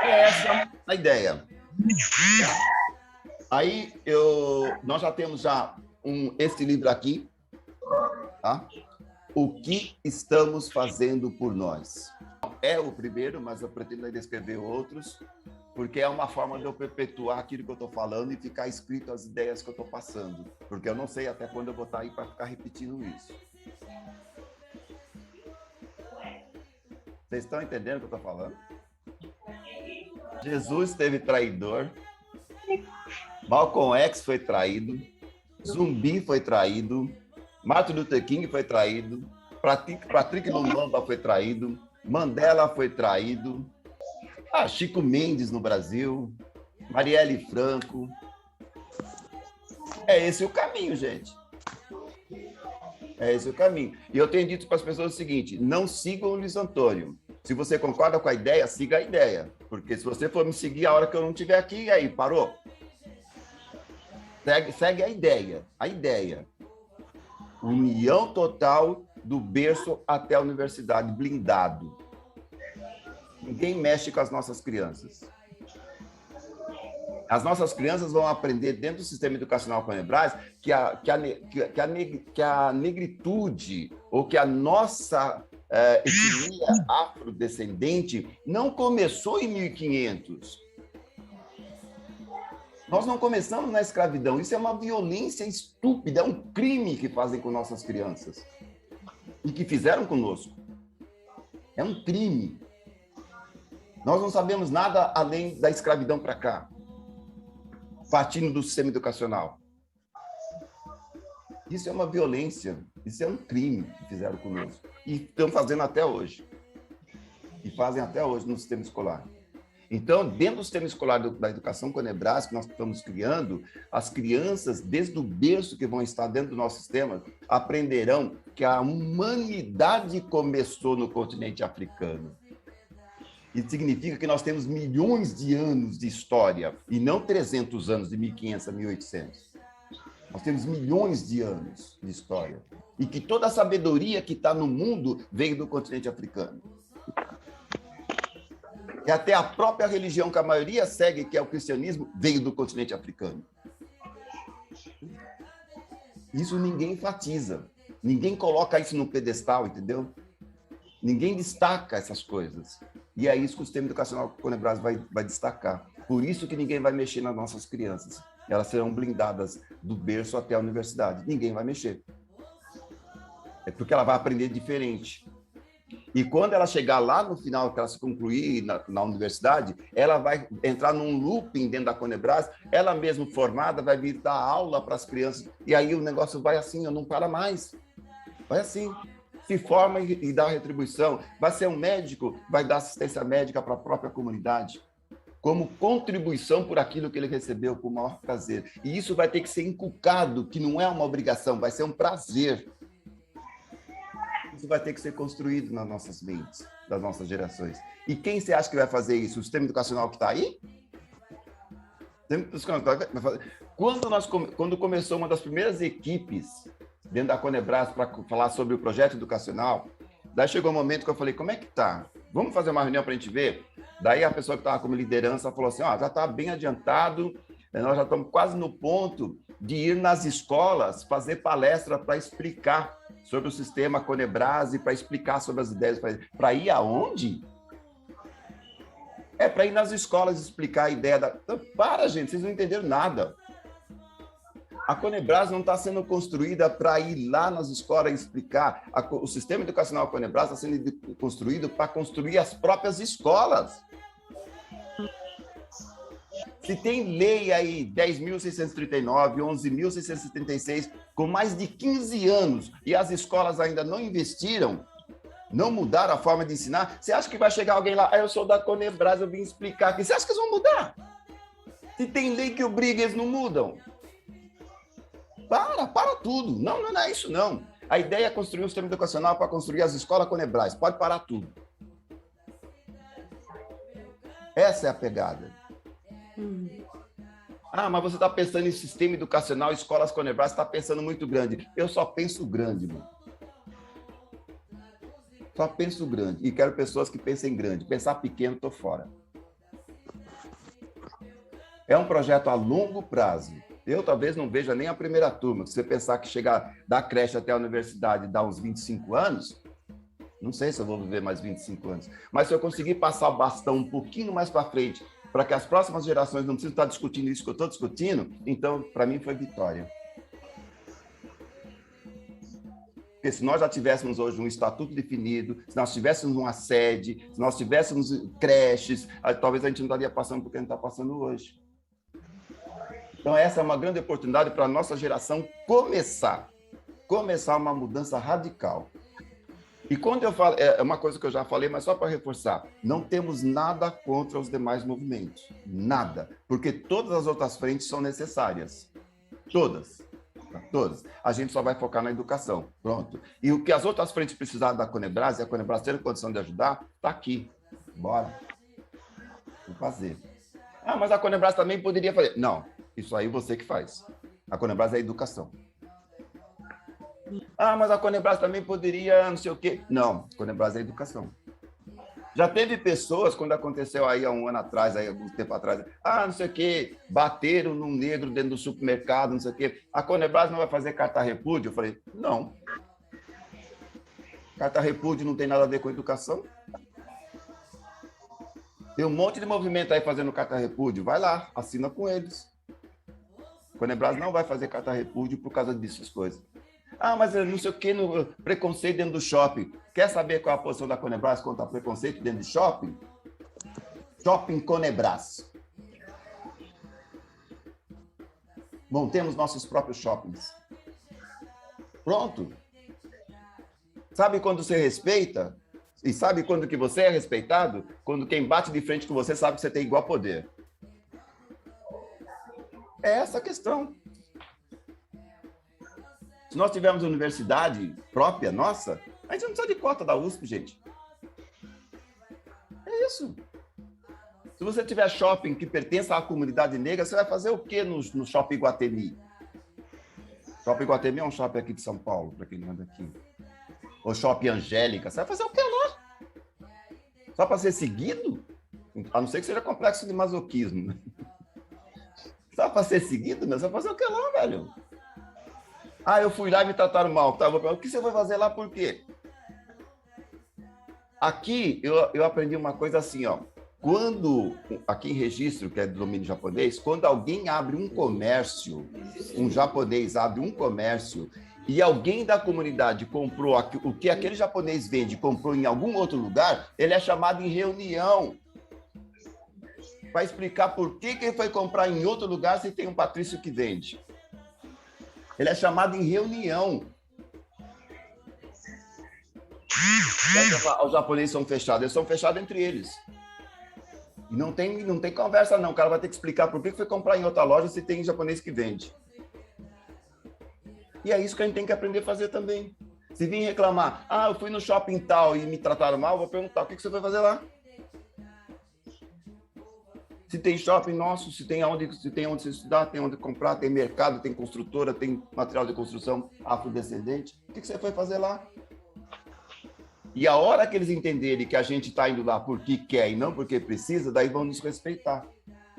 É essa a ideia. Aí, nós já temos este livro aqui, tá? O que estamos fazendo por nós? É o primeiro, mas eu pretendo ainda escrever outros, porque é uma forma de eu perpetuar aquilo que eu estou falando e ficar escrito as ideias que eu estou passando, porque eu não sei até quando eu vou estar aí para ficar repetindo isso. Vocês estão entendendo o que eu estou falando? Jesus teve traidor, Malcolm X foi traído, Zumbi foi traído, Martin Luther King foi traído, Patrick Lumumba foi traído, Mandela foi traído, Chico Mendes no Brasil, Marielle Franco. É esse o caminho, gente. É esse o caminho. E eu tenho dito para as pessoas o seguinte: não sigam o Luiz Antônio. Se você concorda com a ideia, siga a ideia. Porque se você for me seguir a hora que eu não estiver aqui, aí, parou? Segue a ideia. A ideia. União total do berço até a universidade, blindado. Ninguém mexe com as nossas crianças. As nossas crianças vão aprender dentro do sistema educacional Conebras que a negritude ou que a nossa etnia afrodescendente não começou em 1500. Nós não começamos na escravidão. Isso é uma violência estúpida, é um crime que fazem com nossas crianças e que fizeram conosco. É um crime. Nós não sabemos nada além da escravidão para cá, partindo do sistema educacional. Isso é uma violência, isso é um crime que fizeram conosco. E estão fazendo até hoje. E fazem até hoje no sistema escolar. Então, dentro do sistema escolar da educação Conebras, que nós estamos criando, as crianças, desde o berço que vão estar dentro do nosso sistema, aprenderão que a humanidade começou no continente africano. Isso significa que nós temos milhões de anos de história, e não 300 anos, de 1500 a 1800. Nós temos milhões de anos de história. E que toda a sabedoria que está no mundo veio do continente africano. E até a própria religião que a maioria segue, que é o cristianismo, veio do continente africano. Isso ninguém enfatiza. Ninguém coloca isso no pedestal, entendeu? Ninguém destaca essas coisas. E é isso que o sistema educacional Conebras vai destacar. Por isso que ninguém vai mexer nas nossas crianças. Elas serão blindadas do berço até a universidade. Ninguém vai mexer. É porque ela vai aprender diferente. E quando ela chegar lá no final, que ela se concluir na universidade, ela vai entrar num looping dentro da Conebras, ela mesma formada vai vir dar aula para as crianças. E aí o negócio vai assim, não para mais. Vai assim. Se forma e dá retribuição. Vai ser um médico, vai dar assistência médica para a própria comunidade, como contribuição por aquilo que ele recebeu com o maior prazer. E isso vai ter que ser inculcado, que não é uma obrigação, vai ser um prazer. Isso vai ter que ser construído nas nossas mentes, das nossas gerações. E quem você acha que vai fazer isso? O sistema educacional que está aí? Quando começou uma das primeiras equipes dentro da Conebras para falar sobre o projeto educacional, daí chegou um momento que eu falei, como é que tá? Vamos fazer uma reunião para a gente ver? Daí a pessoa que estava como liderança falou assim, já está bem adiantado, nós já estamos quase no ponto de ir nas escolas fazer palestra para explicar sobre o sistema Conebras e para explicar sobre as ideias. Para ir aonde? É para ir nas escolas explicar a ideia da... Para, gente, vocês não entenderam nada. A Conebras não está sendo construída para ir lá nas escolas e explicar. O sistema educacional Conebras está sendo construído para construir as próprias escolas. Se tem lei aí 10.639, 11.676, com mais de 15 anos, e as escolas ainda não investiram, não mudaram a forma de ensinar, você acha que vai chegar alguém lá, eu sou da Conebras, eu vim explicar aqui. Você acha que eles vão mudar? Se tem lei que obriga, eles não mudam. Para tudo. Não é isso, não. A ideia é construir um sistema educacional para construir as escolas Conebras. Pode parar tudo. Essa é a pegada. Mas você está pensando em sistema educacional, escolas Conebras, você está pensando muito grande. Eu só penso grande, mano. Só penso grande. E quero pessoas que pensem grande. Pensar pequeno, estou fora. É um projeto a longo prazo. Eu talvez não veja nem a primeira turma. Se você pensar que chegar da creche até a universidade dá uns 25 anos, não sei se eu vou viver mais 25 anos. Mas se eu conseguir passar o bastão um pouquinho mais para frente, para que as próximas gerações não precisem estar discutindo isso que eu estou discutindo, então, para mim, foi vitória. Porque se nós já tivéssemos hoje um estatuto definido, se nós tivéssemos uma sede, se nós tivéssemos creches, talvez a gente não estaria passando por que a gente está passando hoje. Então, essa é uma grande oportunidade para a nossa geração começar uma mudança radical. E quando eu falo, é uma coisa que eu já falei, mas só para reforçar, não temos nada contra os demais movimentos, nada, porque todas as outras frentes são necessárias, todas, todas. A gente só vai focar na educação, pronto. E o que as outras frentes precisarem da Conebras, e a Conebras ter condição de ajudar, está aqui, bora, vou fazer. Ah, mas a Conebras também poderia fazer. Não, isso aí você que faz. A Conebras é a educação. Ah, mas a Conebras também poderia não sei o quê. Não, a Conebras é educação. Já teve pessoas, quando aconteceu aí há um ano atrás, aí algum tempo atrás, não sei o quê, bateram num negro dentro do supermercado, não sei o quê. A Conebras não vai fazer carta repúdio? Eu falei, não. Carta repúdio não tem nada a ver com educação. Tem um monte de movimento aí fazendo carta repúdio. Vai lá, assina com eles. A Conebras não vai fazer carta repúdio por causa dessas coisas. Ah, mas não sei o que, no preconceito dentro do shopping. Quer saber qual é a posição da Conebras contra preconceito dentro do shopping? Shopping Conebras. Montemos nossos próprios shoppings. Pronto. Sabe quando você respeita? E sabe quando que você é respeitado? Quando quem bate de frente com você sabe que você tem igual poder. É essa a questão. Se nós tivermos universidade própria, nossa, a gente não precisa de cota da USP, gente. É isso. Se você tiver shopping que pertença à comunidade negra, você vai fazer o quê no Shopping Iguatemi? Shopping Iguatemi é um shopping aqui de São Paulo, para quem não anda aqui. Ou Shopping Angélica, você vai fazer o quê lá? Só para ser seguido? A não ser que seja complexo de masoquismo. Né? Só para ser seguido, mas você vai fazer o quê lá, velho? Ah, eu fui lá e me trataram mal. Tá, o que você vai fazer lá por quê? Aqui, eu aprendi uma coisa assim, ó. Quando, aqui em registro, que é do domínio japonês, quando alguém abre um comércio, um japonês abre um comércio, e alguém da comunidade comprou o que aquele japonês vende, comprou em algum outro lugar, ele é chamado em reunião para explicar por que ele foi comprar em outro lugar se tem um patrício que vende. Ele é chamado em reunião. Os japoneses são fechados, eles são fechados entre eles. E não tem conversa, não. O cara vai ter que explicar por que foi comprar em outra loja se tem japonês que vende. E é isso que a gente tem que aprender a fazer também. Se vir reclamar, eu fui no shopping tal e me trataram mal, eu vou perguntar, o que você foi fazer lá? Se tem shopping nosso, se tem onde se estudar, tem onde comprar, tem mercado, tem construtora, tem material de construção afrodescendente. O que você foi fazer lá? E a hora que eles entenderem que a gente está indo lá porque quer e não porque precisa, daí vão nos respeitar.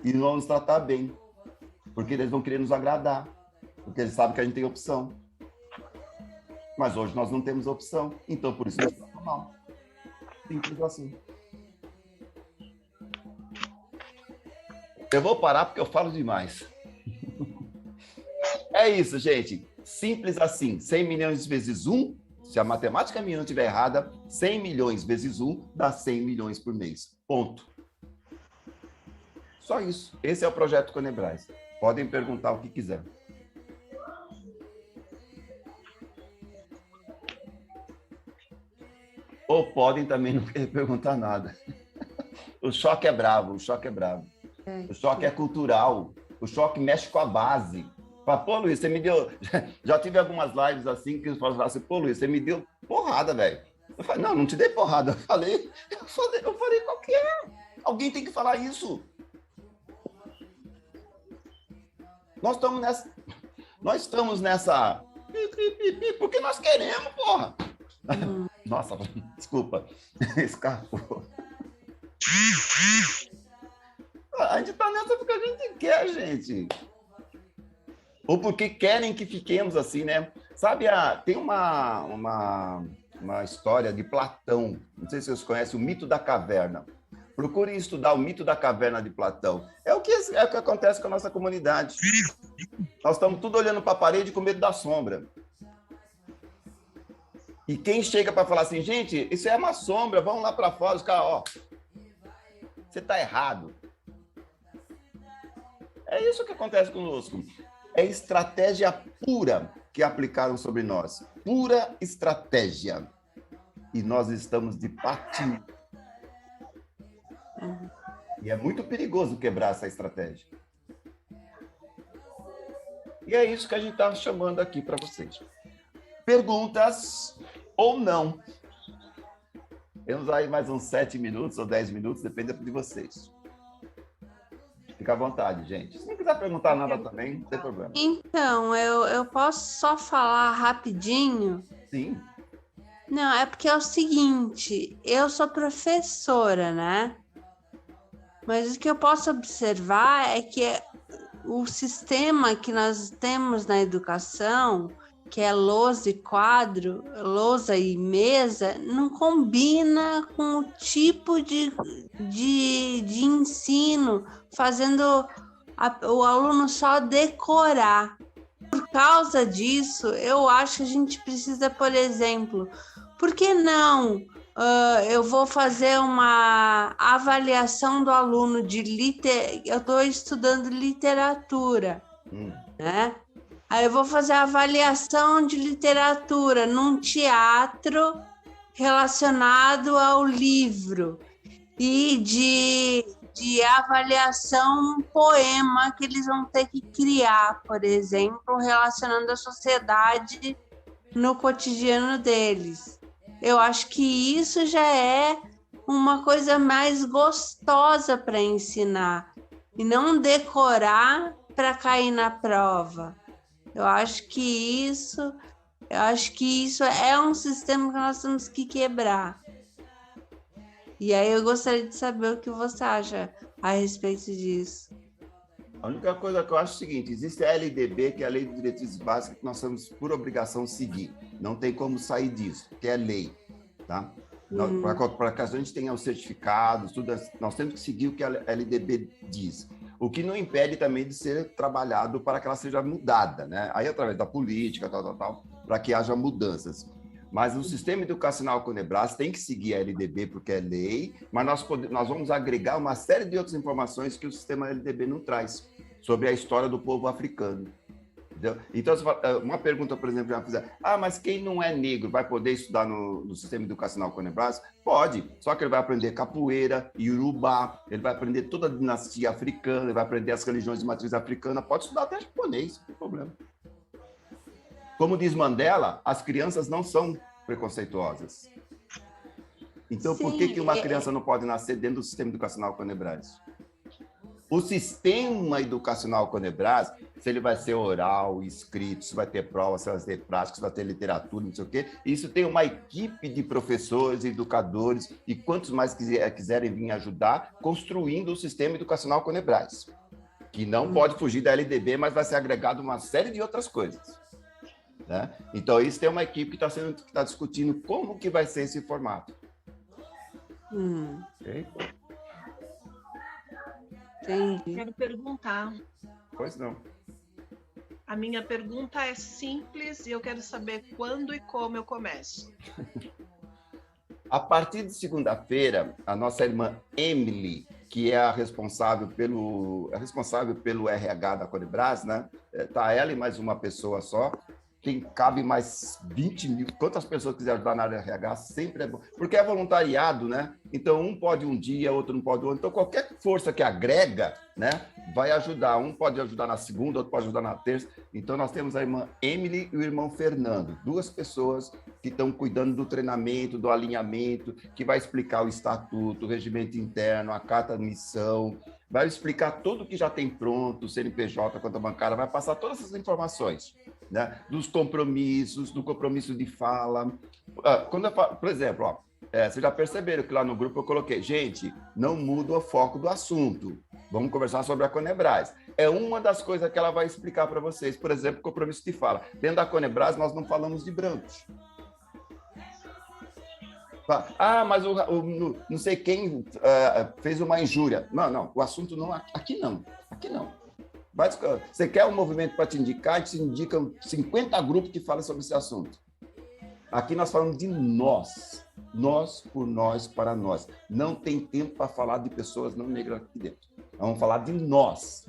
E vão nos tratar bem. Porque eles vão querer nos agradar. Porque eles sabem que a gente tem opção. Mas hoje nós não temos opção. Então, por isso, nós estamos mal. Simples assim. Eu vou parar porque eu falo demais. É isso, gente. Simples assim. 100 milhões vezes 1, se a matemática minha não estiver errada, 100 milhões vezes 1 dá 100 milhões por mês. Ponto. Só isso. Esse é o projeto Conebras. Podem perguntar o que quiser. Ou podem também não querer perguntar nada. O choque é bravo, o choque é bravo. O choque é cultural, o choque mexe com a base. Fala, pô, Luiz, você me deu... Já tive algumas lives assim que eu falavam assim, pô, Luiz, você me deu porrada, velho. Eu falei, não te dei porrada. Eu falei qual que é? Alguém tem que falar isso. Nós estamos nessa... Porque nós queremos, porra. Nossa, desculpa. Escapou. A gente tá nessa porque a gente quer, gente. Ou porque querem que fiquemos assim, né? Sabe, tem uma história de Platão, não sei se vocês conhecem, o mito da caverna. Procurem estudar o mito da caverna de Platão. É o que acontece com a nossa comunidade. Nós estamos tudo olhando para a parede com medo da sombra. E quem chega para falar assim, gente, isso é uma sombra, vamos lá para fora, os caras, ó, você está errado. É isso que acontece conosco. É estratégia pura que aplicaram sobre nós. Pura estratégia. e nós estamos de patinho. E é muito perigoso quebrar essa estratégia. E é isso que a gente está chamando aqui para vocês. Perguntas ou não? Temos aí mais uns 7 minutos ou 10 minutos, depende de vocês. Fica à vontade, gente. Se não quiser perguntar nada também, não tem problema. Então, eu posso só falar rapidinho? Sim. Não, é porque é o seguinte, eu sou professora, né? Mas o que eu posso observar é que o sistema que nós temos na educação, que é lousa e quadro, lousa e mesa, não combina com o tipo de ensino, fazendo o aluno só decorar. Por causa disso, eu acho que a gente precisa, por exemplo, por que não eu vou fazer uma avaliação do aluno eu estou estudando literatura, né? Aí eu vou fazer a avaliação de literatura num teatro relacionado ao livro e de avaliação um poema que eles vão ter que criar, por exemplo, relacionando a sociedade no cotidiano deles. Eu acho que isso já é uma coisa mais gostosa para ensinar e não decorar para cair na prova. Eu acho que isso é um sistema que nós temos que quebrar. E aí eu gostaria de saber o que você acha a respeito disso. A única coisa que eu acho é o seguinte, existe a LDB, que é a Lei de Diretrizes Básicas, que nós temos por obrigação seguir. Não tem como sair disso, que é lei, tá? Para que a gente tenha os certificados, tudo, nós temos que seguir o que a LDB diz. O que não impede também de ser trabalhado para que ela seja mudada, né? Aí através da política, para que haja mudanças. Mas o sistema educacional Conebras tem que seguir a LDB porque é lei, mas nós vamos agregar uma série de outras informações que o sistema LDB não traz sobre a história do povo africano. Entendeu? Então, uma pergunta, por exemplo, já fizer, mas quem não é negro vai poder estudar no sistema educacional Conebras? Pode, só que ele vai aprender capoeira, iorubá, ele vai aprender toda a dinastia africana, ele vai aprender as religiões de matriz africana, pode estudar até japonês, não tem problema. Como diz Mandela, as crianças não são preconceituosas. Então, por que uma criança não pode nascer dentro do sistema educacional Conebras? O sistema educacional Conebras, se ele vai ser oral, escrito, se vai ter prova, se vai ter prática, se vai ter literatura, não sei o quê, isso tem uma equipe de professores, educadores e quantos mais quiserem vir ajudar, construindo o sistema educacional Conebras, que não pode fugir da LDB, mas vai ser agregado uma série de outras coisas. Né? Então, isso tem uma equipe que está discutindo como que vai ser esse formato. Okay? Entendi. Quero perguntar. Pois não. A minha pergunta é simples e eu quero saber quando e como eu começo. A partir de segunda-feira, a nossa irmã Emily, que é a responsável pelo RH da Conebras, né? Tá ela e mais uma pessoa só. Cabe mais 20 mil, quantas pessoas quiserem ajudar na área RH, sempre é bom, porque é voluntariado, né? Então, um pode um dia, outro não pode outro. Então, qualquer força que agrega, né, vai ajudar. Um pode ajudar na segunda, outro pode ajudar na terça. Então, nós temos a irmã Emily e o irmão Fernando, 2 pessoas que estão cuidando do treinamento, do alinhamento, que vai explicar o estatuto, o regimento interno, a carta de missão, vai explicar tudo que já tem pronto, o CNPJ, a conta bancária, vai passar todas essas informações, né? Dos compromissos, do compromisso de fala. Quando eu falo, por exemplo, vocês já perceberam que lá no grupo eu coloquei, gente, não muda o foco do assunto, vamos conversar sobre a Conebras. É uma das coisas que ela vai explicar para vocês, por exemplo, compromisso de fala. Dentro da Conebras, nós não falamos de brancos. Mas não sei quem fez uma injúria. Não, o assunto não, aqui não. Você quer um movimento para te indicar, te indicam 50 grupos que falam sobre esse assunto. Aqui nós falamos de nós por nós, para nós. Não tem tempo para falar de pessoas não negras aqui dentro. Vamos falar de nós.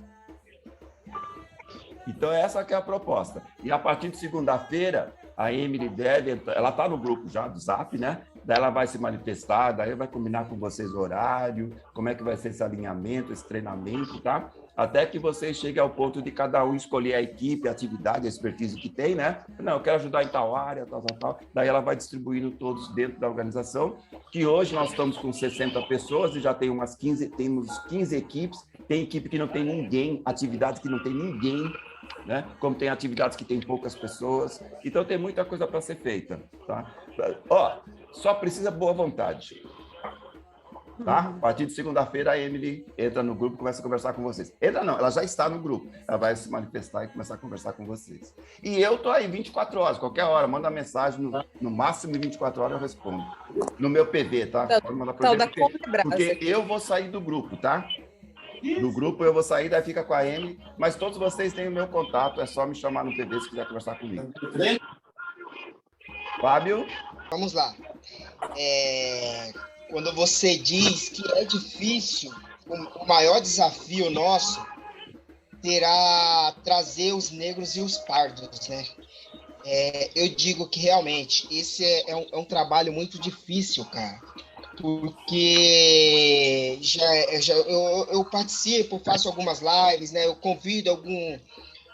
Então, essa que é a proposta. E a partir de segunda-feira, a Emily deve, ela está no grupo já do Zap, né? Daí ela vai se manifestar, daí vai combinar com vocês o horário, como é que vai ser esse alinhamento, esse treinamento, tá? Até que vocês cheguem ao ponto de cada um escolher a equipe, a atividade, a expertise que tem, né? Não, eu quero ajudar em tal área, tal. Daí ela vai distribuindo todos dentro da organização, que hoje nós estamos com 60 pessoas e já tem temos 15 equipes. Tem equipe que não tem ninguém, atividades que não tem ninguém, né? Como tem atividades que tem poucas pessoas. Então, tem muita coisa para ser feita, tá? Ó, só precisa boa vontade, tá? A partir de segunda-feira, a Emily entra no grupo e começa a conversar com vocês. Entra não, ela já está no grupo. Ela vai se manifestar e começar a conversar com vocês. E eu tô aí 24 horas, qualquer hora, manda mensagem, no máximo 24 horas eu respondo. No meu PV, tá? Pode mandar pro PV, porque eu vou sair do grupo, tá? Do grupo eu vou sair, daí fica com a Emily, mas todos vocês têm o meu contato, é só me chamar no PV se quiser conversar comigo. Fábio? Vamos lá. Quando você diz que é difícil, o maior desafio nosso será trazer os negros e os pardos, né? Eu digo que realmente esse é um trabalho muito difícil, cara. Porque eu participo, faço algumas lives, né? Eu convido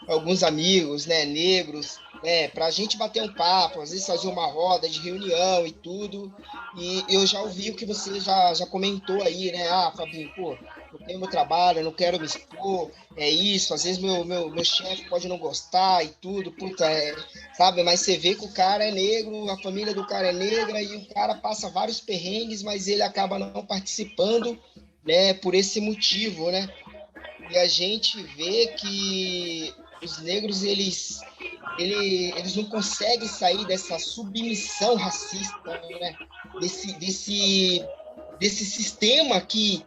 alguns amigos, né, negros, né, para a gente bater um papo, às vezes fazer uma roda de reunião e tudo. E eu já ouvi o que você já comentou aí, né? Ah, Fabinho, pô, eu tenho meu trabalho, eu não quero me expor, é isso. Às vezes meu chefe pode não gostar e tudo, puta, sabe? Mas você vê que o cara é negro, a família do cara é negra e o cara passa vários perrengues, mas ele acaba não participando, né, por esse motivo, né? E a gente vê que os negros, eles não conseguem sair dessa submissão racista, né? Desse sistema que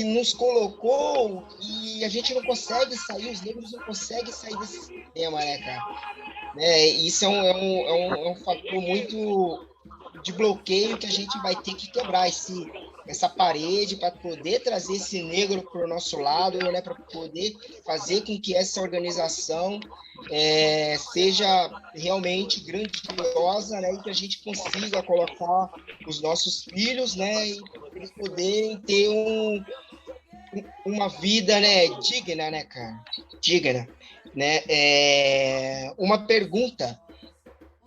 nos colocou, e a gente não consegue sair, os negros não conseguem sair desse sistema, né, cara? Isso é um fator muito de bloqueio que a gente vai ter que quebrar essa parede para poder trazer esse negro para o nosso lado, né, para poder fazer com que essa organização seja realmente grandiosa, né, e que a gente consiga colocar os nossos filhos, né, e eles poderem ter uma vida, né, digna, né, cara? Digna, né? Uma pergunta: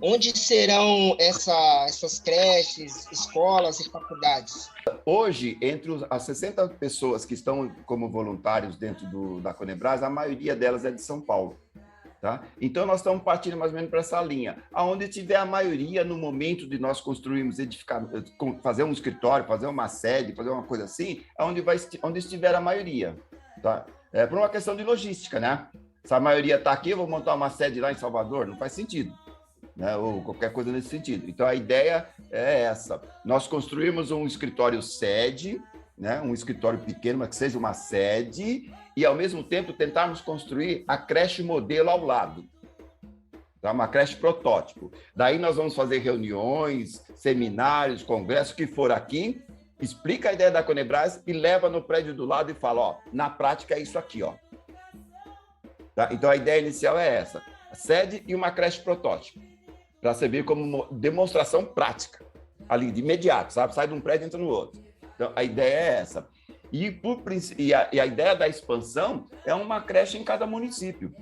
onde serão essas creches, escolas e faculdades? Hoje, entre as 60 pessoas que estão como voluntários dentro da Conebras, a maioria delas é de São Paulo. Tá? Então, nós estamos partindo mais ou menos para essa linha. Aonde tiver a maioria, no momento de nós construirmos, edificar, fazer um escritório, fazer uma sede, fazer uma coisa assim, onde estiver a maioria. Tá? Por uma questão de logística, né? Se a maioria está aqui, eu vou montar uma sede lá em Salvador, não faz sentido. Né, ou qualquer coisa nesse sentido. Então, a ideia é essa. Nós construímos um escritório sede, né, um escritório pequeno, mas que seja uma sede, e, ao mesmo tempo, tentarmos construir a creche modelo ao lado. Tá? Uma creche protótipo. Daí nós vamos fazer reuniões, seminários, congressos, o que for aqui, explica a ideia da Conebras e leva no prédio do lado e fala, ó, na prática é isso aqui, ó. Tá? Então, a ideia inicial é essa. A sede e uma creche protótipo, para servir como demonstração prática, ali, de imediato, sabe? Sai de um prédio e entra no outro. Então, a ideia é essa. E a ideia da expansão é uma creche em cada município.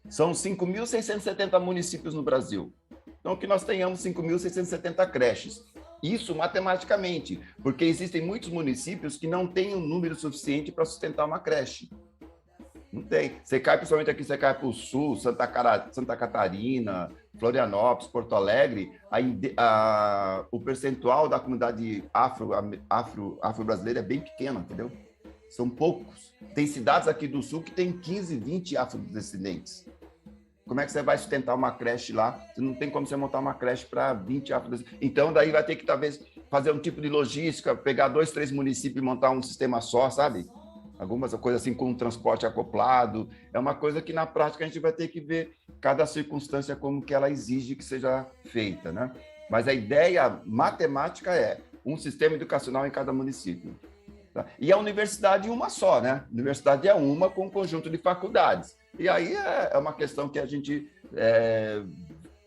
São 5.670 municípios no Brasil. Então, que nós tenhamos 5.670 creches. Isso matematicamente, porque existem muitos municípios que não têm um número suficiente para sustentar uma creche. Não tem. Você cai, principalmente aqui, você cai para o sul, Santa Catarina, Florianópolis, Porto Alegre, o percentual da comunidade afro-brasileira é bem pequeno, entendeu? São poucos. Tem cidades aqui do sul que tem 15, 20 afrodescendentes. Como é que você vai sustentar uma creche lá? Você não tem como você montar uma creche para 20 afrodescendentes. Então, daí vai ter que, talvez, fazer um tipo de logística, pegar 2, 3 municípios e montar um sistema só, sabe? Algumas coisas assim, com um transporte acoplado. É uma coisa que, na prática, a gente vai ter que ver cada circunstância como que ela exige que seja feita, né? Mas a ideia matemática é um sistema educacional em cada município. Tá? E a universidade uma só, né? A universidade é uma com um conjunto de faculdades. E aí é uma questão que a gente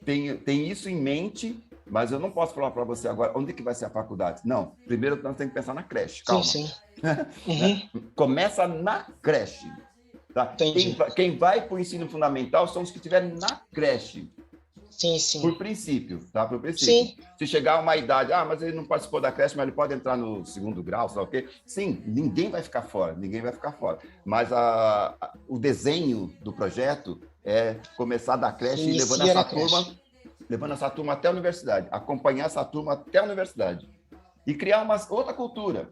tem isso em mente, mas eu não posso falar para você agora onde que vai ser a faculdade. Não, primeiro nós temos que pensar na creche, calma. Sim, sim. Começa na creche. Tá? Quem vai para o ensino fundamental são os que estiverem na creche. Sim, sim. Por princípio, tá? Por princípio. Sim. Se chegar a uma idade, mas ele não participou da creche, mas ele pode entrar no segundo grau, sabe o quê? Sim, ninguém vai ficar fora. Mas o desenho do projeto é começar da creche e levando essa turma até a universidade, acompanhar essa turma até a universidade e criar outra cultura,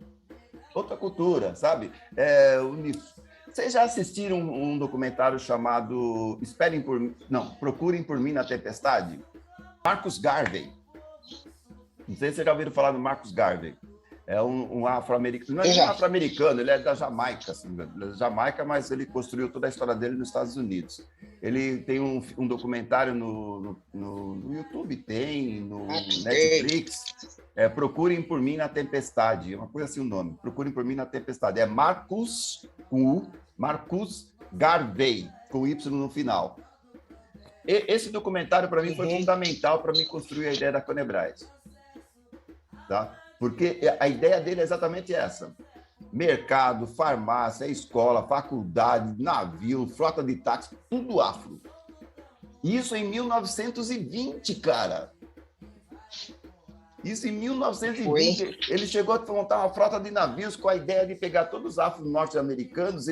sabe? Vocês já assistiram um documentário chamado Procurem por Mim na Tempestade? Marcus Garvey. Não sei se vocês já ouviram falar do Marcus Garvey. É um afro-americano. Não é um afro-americano, ele é da Jamaica. Assim, da Jamaica, mas ele construiu toda a história dele nos Estados Unidos. Ele tem um documentário no YouTube, no Netflix. Procurem por Mim na Tempestade. É uma coisa assim o nome. Procurem por Mim na Tempestade. É Marcus, com U, Marcus Garvey, com Y no final. Esse documentário, para mim, foi fundamental para mim construir a ideia da Conebras. Tá? Porque a ideia dele é exatamente essa. Mercado, farmácia, escola, faculdade, navio, frota de táxi, tudo afro. Isso em 1920, cara. Isso em 1920. Ele chegou a montar uma frota de navios com a ideia de pegar todos os afros norte-americanos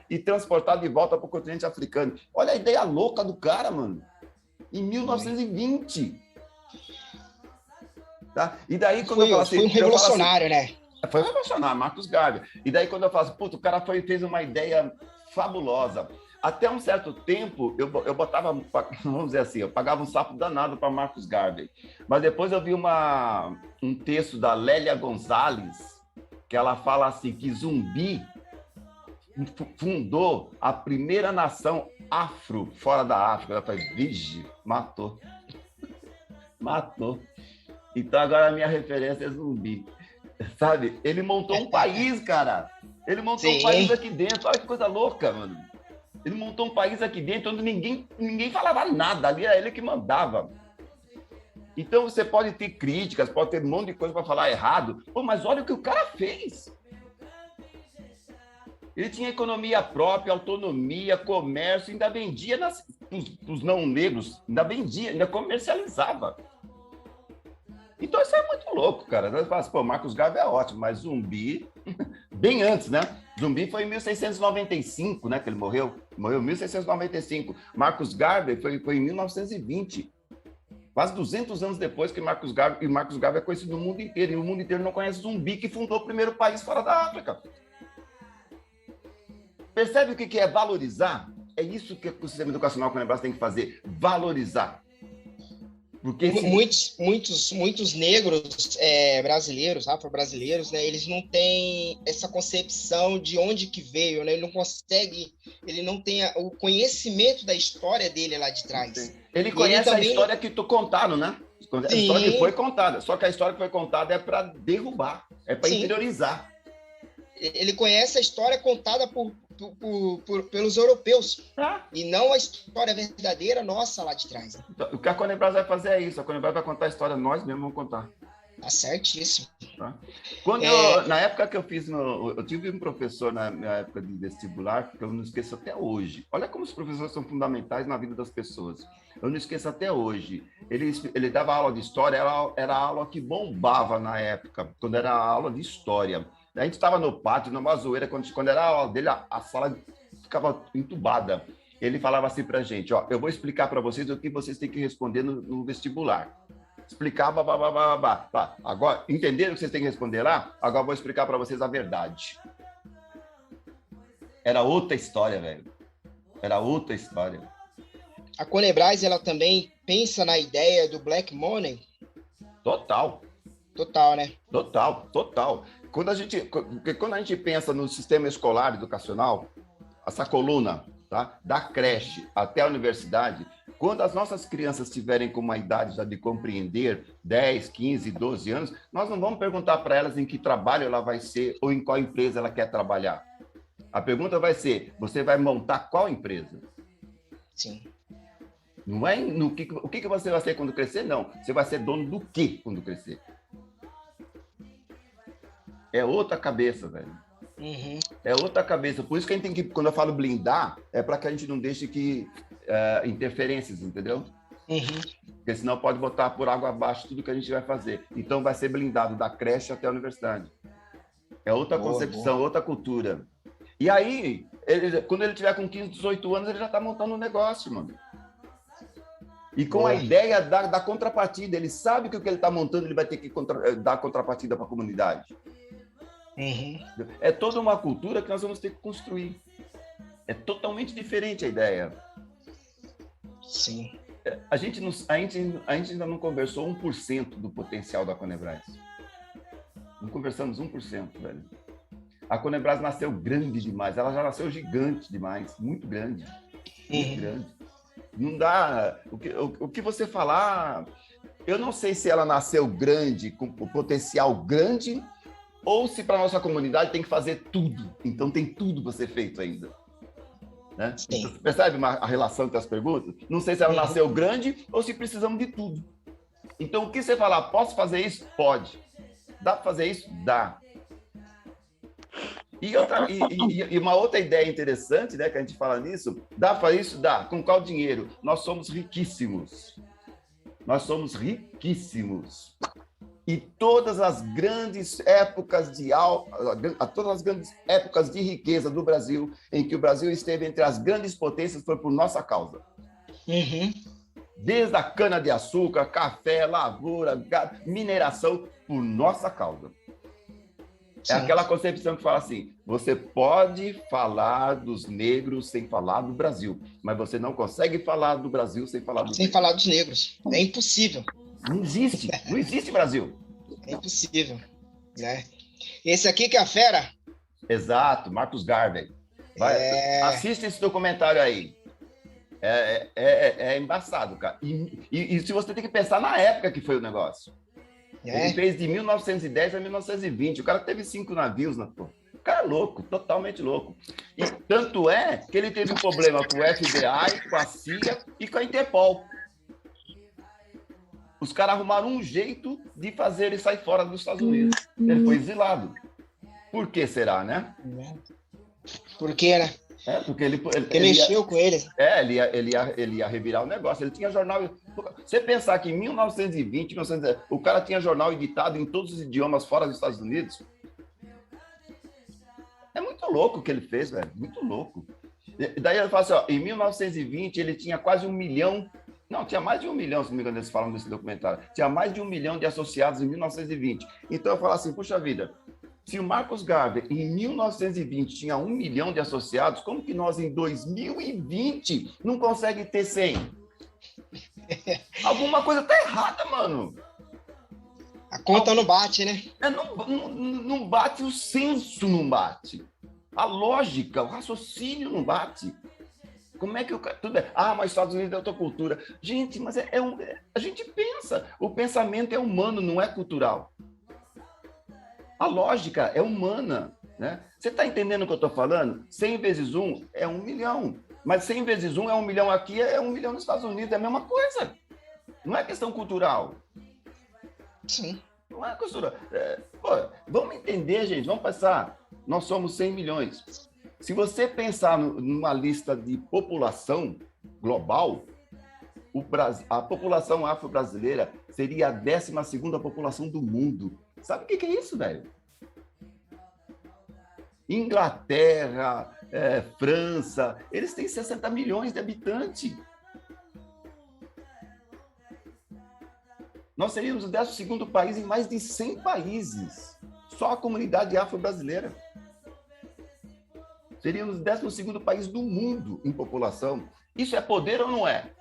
e transportar de volta para o continente africano. Olha a ideia louca do cara, mano. Em 1920. Tá? E daí, quando eu falo assim... Foi um revolucionário, né? Foi um revolucionário, Marcus Garvey. E daí, quando eu falo assim, o cara fez uma ideia fabulosa. Até um certo tempo, eu botava, vamos dizer assim, eu pagava um sapo danado para Marcus Garvey. Mas depois eu vi um texto da Lélia Gonzalez, que ela fala assim, que Zumbi fundou a primeira nação afro fora da África. Ela fala, vige, matou. Então agora a minha referência é Zumbi. Sabe? Ele montou um país, cara. Ele montou um país aqui dentro. Olha que coisa louca, mano. Ele montou um país aqui dentro onde ninguém falava nada. Ali era ele que mandava. Então você pode ter críticas, pode ter um monte de coisa para falar errado. Mas olha o que o cara fez. Ele tinha economia própria, autonomia, comércio, ainda vendia os não negros, ainda comercializava. Então isso é muito louco, cara. Você fala assim, Marcus Garvey é ótimo, mas Zumbi, bem antes, né? Zumbi foi em 1695, né, que ele morreu. Morreu em 1695. Marcus Garvey foi em 1920. Quase 200 anos depois que Marcus Garvey é conhecido no mundo inteiro. E o mundo inteiro não conhece Zumbi, que fundou o primeiro país fora da África. Percebe o que é valorizar? É isso que o sistema educacional Conebras tem que fazer, valorizar. Porque muitos negros brasileiros, afro-brasileiros, né, eles não têm essa concepção de onde que veio, né? Ele não tem o conhecimento da história dele lá de trás. Ele conhece a história que tu contaram, né? A história que foi contada, só que a história que foi contada é para derrubar, é para interiorizar. Ele conhece a história contada pelos europeus, e não a história verdadeira nossa lá de trás. Então, o que a Conebras vai fazer é isso, a Conebras vai contar a história, nós mesmos vamos contar. Tá certíssimo. Tá? Na época que eu fiz, eu tive um professor na época de vestibular, que eu não esqueço até hoje. Olha como os professores são fundamentais na vida das pessoas. Eu não esqueço até hoje. Ele dava aula de história, era a aula que bombava na época, quando era a aula de história. A gente estava no pátio, numa zoeira, quando era a aula dele, a sala ficava entubada. Ele falava assim para a gente, eu vou explicar para vocês o que vocês têm que responder no vestibular. Explicava, agora, entenderam o que vocês têm que responder lá? Agora eu vou explicar para vocês a verdade. Era outra história, velho. Era outra história. A Conebras, ela também pensa na ideia do Black Money? Total, né? Total. Quando a gente pensa no sistema escolar educacional, essa coluna, tá? Da creche até a universidade, quando as nossas crianças estiverem com uma idade já de compreender, 10, 15, 12 anos, nós não vamos perguntar para elas em que trabalho ela vai ser ou em qual empresa ela quer trabalhar. A pergunta vai ser, você vai montar qual empresa? Sim. Não é o que você vai ser quando crescer, não. Você vai ser dono do quê quando crescer? É outra cabeça, velho. Uhum. É outra cabeça. Por isso que a gente tem que, quando eu falo blindar, é para que a gente não deixe que interferências, entendeu? Uhum. Porque senão pode botar por água abaixo tudo que a gente vai fazer. Então vai ser blindado da creche até a universidade. É outra concepção, outra cultura. E aí, quando ele tiver com 15, 18 anos, ele já está montando um negócio, mano. E com a ideia da contrapartida. Ele sabe que o que ele está montando, ele vai ter que dar contrapartida para a comunidade. Uhum. É toda uma cultura que nós vamos ter que construir. É totalmente diferente a ideia. Sim. A gente ainda não conversou 1% do potencial da Conebras. Não conversamos 1%, velho. A Conebras nasceu grande demais. Ela já nasceu gigante demais. Muito grande. Muito grande. Não dá... O que você falar... Eu não sei se ela nasceu grande, com potencial grande, ou se para nossa comunidade tem que fazer tudo. Então tem tudo para ser feito ainda. Né? Então, você percebe a relação entre as perguntas? Não sei se ela nasceu grande ou se precisamos de tudo. Então, o que você falar, posso fazer isso? Pode. Dá para fazer isso? Dá. E uma outra ideia interessante, né, que a gente fala nisso, dá para fazer isso? Dá. Com qual dinheiro? Nós somos riquíssimos. Nós somos riquíssimos. E todas as grandes épocas de riqueza do Brasil, em que o Brasil esteve entre as grandes potências, foi por nossa causa. Uhum. Desde a cana-de-açúcar, café, lavoura, mineração, por nossa causa. Sim. É aquela concepção que fala assim, você pode falar dos negros sem falar do Brasil, mas você não consegue falar do Brasil sem falar dos negros. Falar dos negros. É impossível. Não existe Brasil. É impossível, né? Esse aqui que é a fera? Exato, Marcus Garvey. Assista esse documentário aí. É embaçado, cara. E se você tem que pensar na época que foi o negócio. Ele fez de 1910 a 1920. O cara teve 5 navios, né, pô? O cara é louco, totalmente louco. E tanto é que ele teve um problema com o FBI, com a CIA e com a Interpol. Os caras arrumaram um jeito de fazer ele sair fora dos Estados Unidos. Ele foi exilado. Por que será, né? Por quê, né? Porque ele mexeu com ele. Ele ia revirar o negócio. Ele tinha jornal... Você pensar que em 1920, o cara tinha jornal editado em todos os idiomas fora dos Estados Unidos. É muito louco o que ele fez, velho. Muito louco. E daí ele fala assim, ó, em 1920 ele tinha quase 1 milhão... Não, tinha mais de 1 milhão, se não me engano, eles falam nesse documentário. Tinha mais de 1 milhão de associados em 1920. Então eu falo assim, puxa vida, se o Marcus Garvey em 1920 tinha 1 milhão de associados, como que nós em 2020 não conseguimos ter 100? Alguma coisa tá errada, mano. A conta não bate, né? Não bate, o senso não bate. A lógica, o raciocínio não bate. Como é que o cara... mas Estados Unidos é outra cultura. Gente, mas a gente pensa. O pensamento é humano, não é cultural. A lógica é humana, né? Você está entendendo o que eu estou falando? 100 vezes 1 é 1 milhão. Mas 100 vezes 1 é 1 milhão aqui, é 1 milhão nos Estados Unidos. É a mesma coisa. Não é questão cultural. Sim. Não é cultura. Vamos entender, gente. Vamos pensar. Nós somos 100 milhões. Se você pensar numa lista de população global, a população afro-brasileira seria a 12ª população do mundo. Sabe o que é isso, velho? Inglaterra, França, eles têm 60 milhões de habitantes. Nós seríamos o 12º país em mais de 100 países. Só a comunidade afro-brasileira. Seríamos o 12º país do mundo em população. Isso é poder ou não é?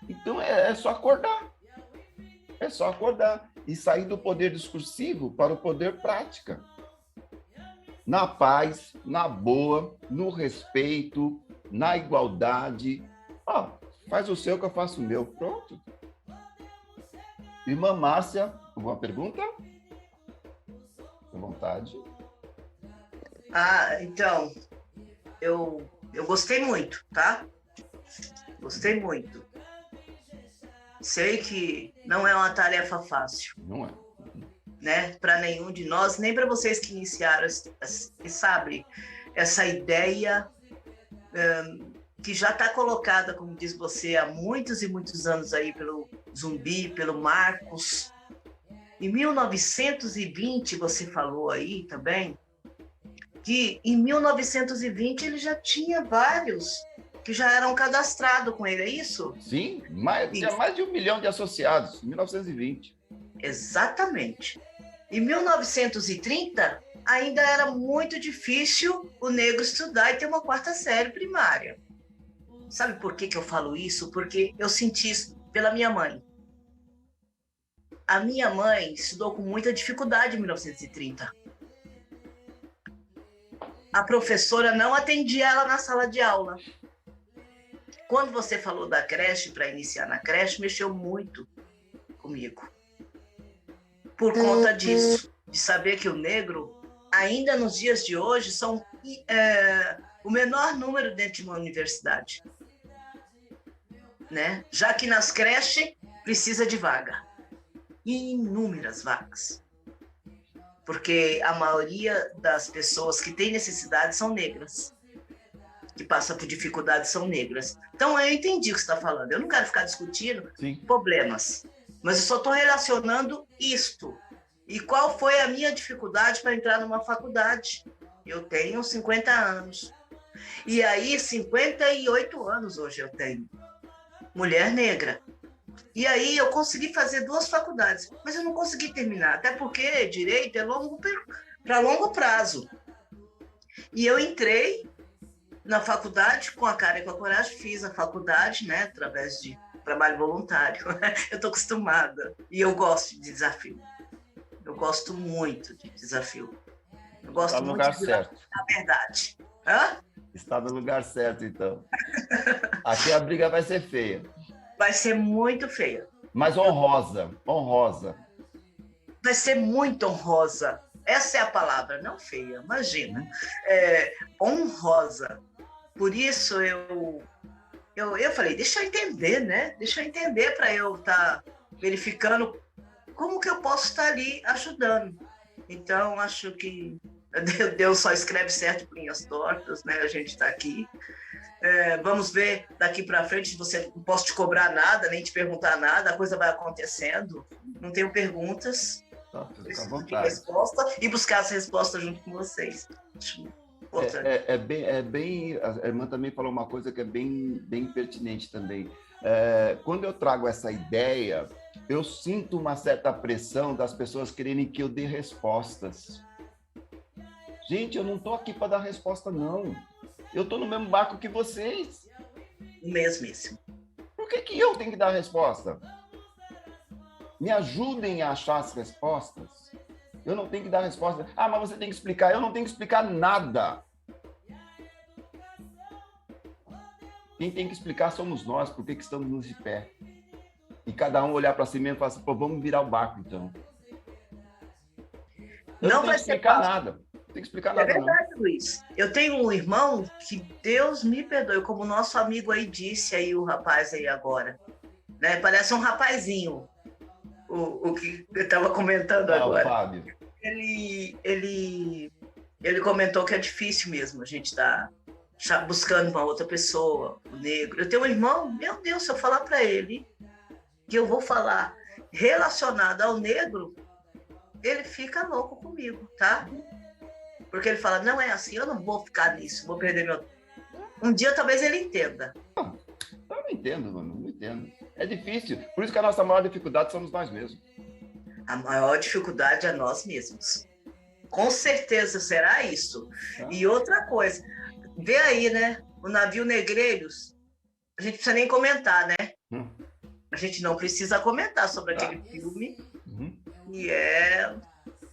Então é só acordar. É só acordar e sair do poder discursivo para o poder prática. Na paz, na boa, no respeito, na igualdade. Faz o seu que eu faço o meu. Pronto. Irmã Márcia, alguma pergunta? À vontade. Então, eu gostei muito, tá? Gostei muito. Sei que não é uma tarefa fácil. Não é. Né? Para nenhum de nós, nem para vocês que iniciaram, sabe, essa ideia que já está colocada, como diz você, há muitos e muitos anos aí pelo Zumbi, pelo Marcos. Em 1920, você falou aí também, que em 1920 ele já tinha vários que já eram cadastrados com ele, é isso? Sim, tinha mais de 1 milhão de associados, em 1920. Exatamente. Em 1930, ainda era muito difícil o negro estudar e ter uma 4ª série primária. Sabe por que eu falo isso? Porque eu senti isso pela minha mãe. A minha mãe estudou com muita dificuldade em 1930. A professora não atendia ela na sala de aula. Quando você falou da creche, para iniciar na creche, mexeu muito comigo. Por conta disso, de saber que o negro, ainda nos dias de hoje, são o menor número dentro de uma universidade. Né? Já que nas creches precisa de vaga. Inúmeras vagas. Porque a maioria das pessoas que têm necessidade são negras. Que passam por dificuldades são negras. Então, eu entendi o que você está falando. Eu não quero ficar discutindo problemas. Mas eu só estou relacionando isto. E qual foi a minha dificuldade para entrar numa faculdade? Eu tenho 50 anos. E aí, 58 anos hoje eu tenho. Mulher negra. E aí eu consegui fazer 2 faculdades, mas eu não consegui terminar, até porque direito é para longo prazo. E eu entrei na faculdade com a cara e com a coragem, fiz a faculdade, né, através de trabalho voluntário. Eu estou acostumada e eu gosto de desafio. Eu gosto muito de desafio. Eu gosto Está no muito lugar de certo. a verdade. Hã? Está no lugar certo, então. Aqui a briga vai ser feia. Vai ser muito feia. Mas honrosa, honrosa. Vai ser muito honrosa. Essa é a palavra, não feia, imagina. Honrosa. Por isso eu falei, deixa eu entender, né? Deixa eu entender para eu estar verificando como que eu posso estar ali ajudando. Então, acho que Deus só escreve certo por linhas tortas, né? A gente está aqui. Vamos ver daqui para frente, não posso te cobrar nada, nem te perguntar nada, a coisa vai acontecendo. Não tenho perguntas. Preciso de resposta e buscar as respostas junto com vocês. A irmã também falou uma coisa que é bem pertinente também. Quando eu trago essa ideia, eu sinto uma certa pressão das pessoas quererem que eu dê respostas. Gente, eu não estou aqui para dar resposta, não. Eu estou no mesmo barco que vocês. Mesmíssimo. Por que eu tenho que dar resposta? Me ajudem a achar as respostas. Eu não tenho que dar resposta. Ah, mas você tem que explicar. Eu não tenho que explicar nada. Quem tem que explicar somos nós, por que estamos de pé. E cada um olhar para si mesmo e falar assim, pô, vamos virar o barco, então. Eu não tenho que explicar nada. Não tem que explicar nada, é verdade, não. Luiz. Eu tenho um irmão que Deus me perdoe, como o nosso amigo aí disse, aí o rapaz aí agora. Né? Parece um rapazinho, o que eu estava comentando agora. O Fábio. Ele comentou que é difícil mesmo a gente estar buscando uma outra pessoa, o negro. Eu tenho um irmão, meu Deus, se eu falar para ele que eu vou falar relacionado ao negro, ele fica louco comigo, tá? Porque ele fala, não é assim, eu não vou ficar nisso, vou perder meu... Um dia talvez ele entenda. Eu não entendo, mano, não entendo. É difícil, por isso que a nossa maior dificuldade somos nós mesmos. A maior dificuldade é nós mesmos. Com certeza será isso. E outra coisa, vê aí, né? O navio Negreiros, a gente não precisa nem comentar, né? A gente não precisa comentar sobre aquele filme, e é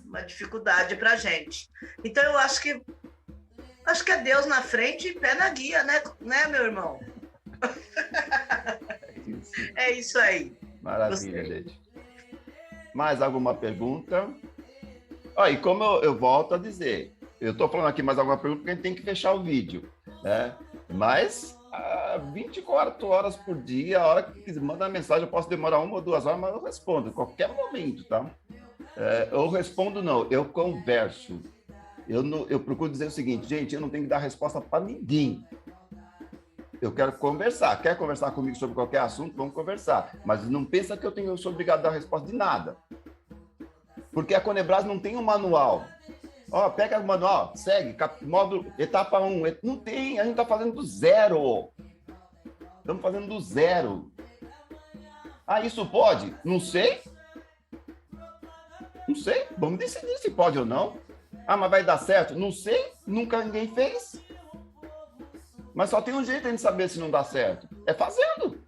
uma dificuldade para a gente. Então, eu acho que é Deus na frente e pé na guia, né meu irmão? É isso aí. Maravilha, gente. Mais alguma pergunta? E como eu volto a dizer, eu estou falando aqui mais alguma pergunta porque a gente tem que fechar o vídeo, né? Mas 24 horas por dia, a hora que quiser mandar mensagem, eu posso demorar 1 ou 2 horas, mas eu respondo, em qualquer momento, tá? Eu respondo, não, eu converso. Eu procuro dizer o seguinte, gente, eu não tenho que dar resposta para ninguém. Eu quero conversar. Quer conversar comigo sobre qualquer assunto? Vamos conversar. Mas não pensa que eu sou obrigado a dar resposta de nada. Porque a Conebras não tem um manual. Ó, pega o manual, segue, módulo, etapa 1. Não tem, a gente está fazendo do zero. Estamos fazendo do zero. Ah, isso pode? Não sei. Não sei. Vamos decidir se pode ou não. Ah, mas vai dar certo? Não sei. Nunca ninguém fez. Mas só tem um jeito de a gente saber se não dá certo. É fazendo.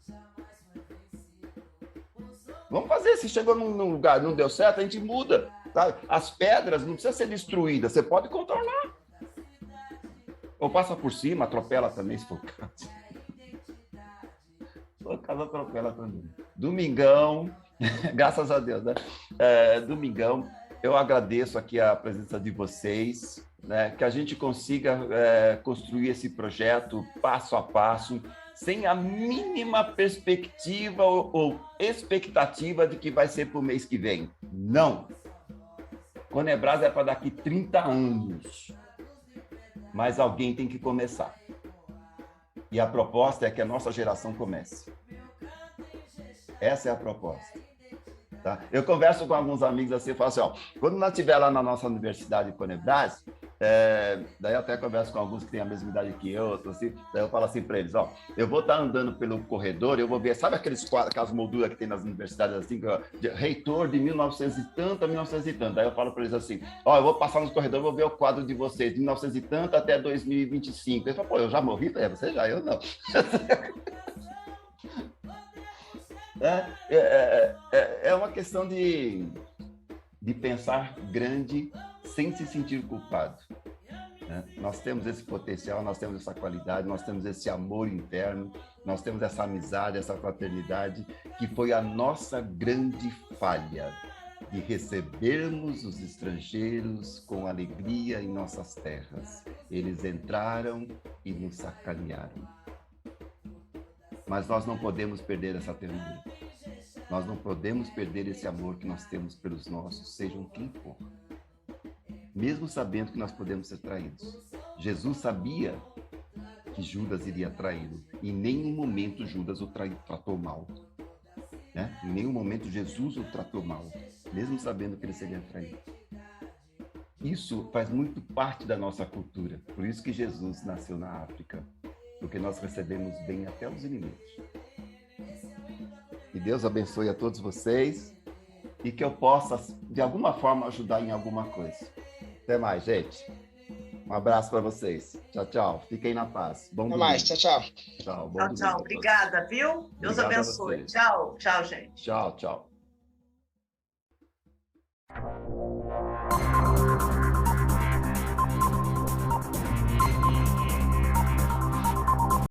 Vamos fazer. Se chegou num lugar e não deu certo, a gente muda. Tá? As pedras não precisam ser destruídas. Você pode contornar. Ou passa por cima, atropela também, se for o caso. Se for o caso, atropela também. Domingão. Graças a Deus, né? Domingão. Eu agradeço aqui a presença de vocês. Né, que a gente consiga construir esse projeto passo a passo, sem a mínima perspectiva ou expectativa de que vai ser para o mês que vem. Não. Conebras é para daqui 30 anos. Mas alguém tem que começar. E a proposta é que a nossa geração comece. Essa é a proposta. Tá? Eu converso com alguns amigos assim, eu falo assim, ó, quando nós estiver lá na nossa universidade de Conebras, daí eu até converso com alguns que têm a mesma idade que eu, assim, daí eu falo assim para eles, ó, eu vou estar andando pelo corredor, eu vou ver, sabe aquelas molduras que tem nas universidades, assim, reitor de 1900 e tanto a 1900 e tanto, daí eu falo para eles assim, ó, eu vou passar nos corredores, vou ver o quadro de vocês, de 1900 e tanto até 2025, eles falam, pô, eu já morri? Você já, eu não. É uma questão de pensar grande sem se sentir culpado. Né? Nós temos esse potencial, nós temos essa qualidade, nós temos esse amor interno, nós temos essa amizade, essa fraternidade, que foi a nossa grande falha de recebermos os estrangeiros com alegria em nossas terras. Eles entraram e nos sacanearam. Mas nós não podemos perder essa ternura. Nós não podemos perder esse amor que nós temos pelos nossos, sejam quem for. Mesmo sabendo que nós podemos ser traídos. Jesus sabia que Judas iria traí-lo. Em nenhum momento Judas o tratou mal. Né? Em nenhum momento Jesus o tratou mal. Mesmo sabendo que ele seria traído. Isso faz muito parte da nossa cultura. Por isso que Jesus nasceu na África. Porque nós recebemos bem até os inimigos. Que Deus abençoe a todos vocês e que eu possa, de alguma forma, ajudar em alguma coisa. Até mais, gente. Um abraço para vocês. Tchau, tchau. Fiquem na paz. Bom domingo. Até mais. Tchau, tchau. Tchau, bom Tchau, domingo. tchau. Obrigada, viu? Deus Obrigado abençoe. Tchau, tchau, gente. Tchau, tchau.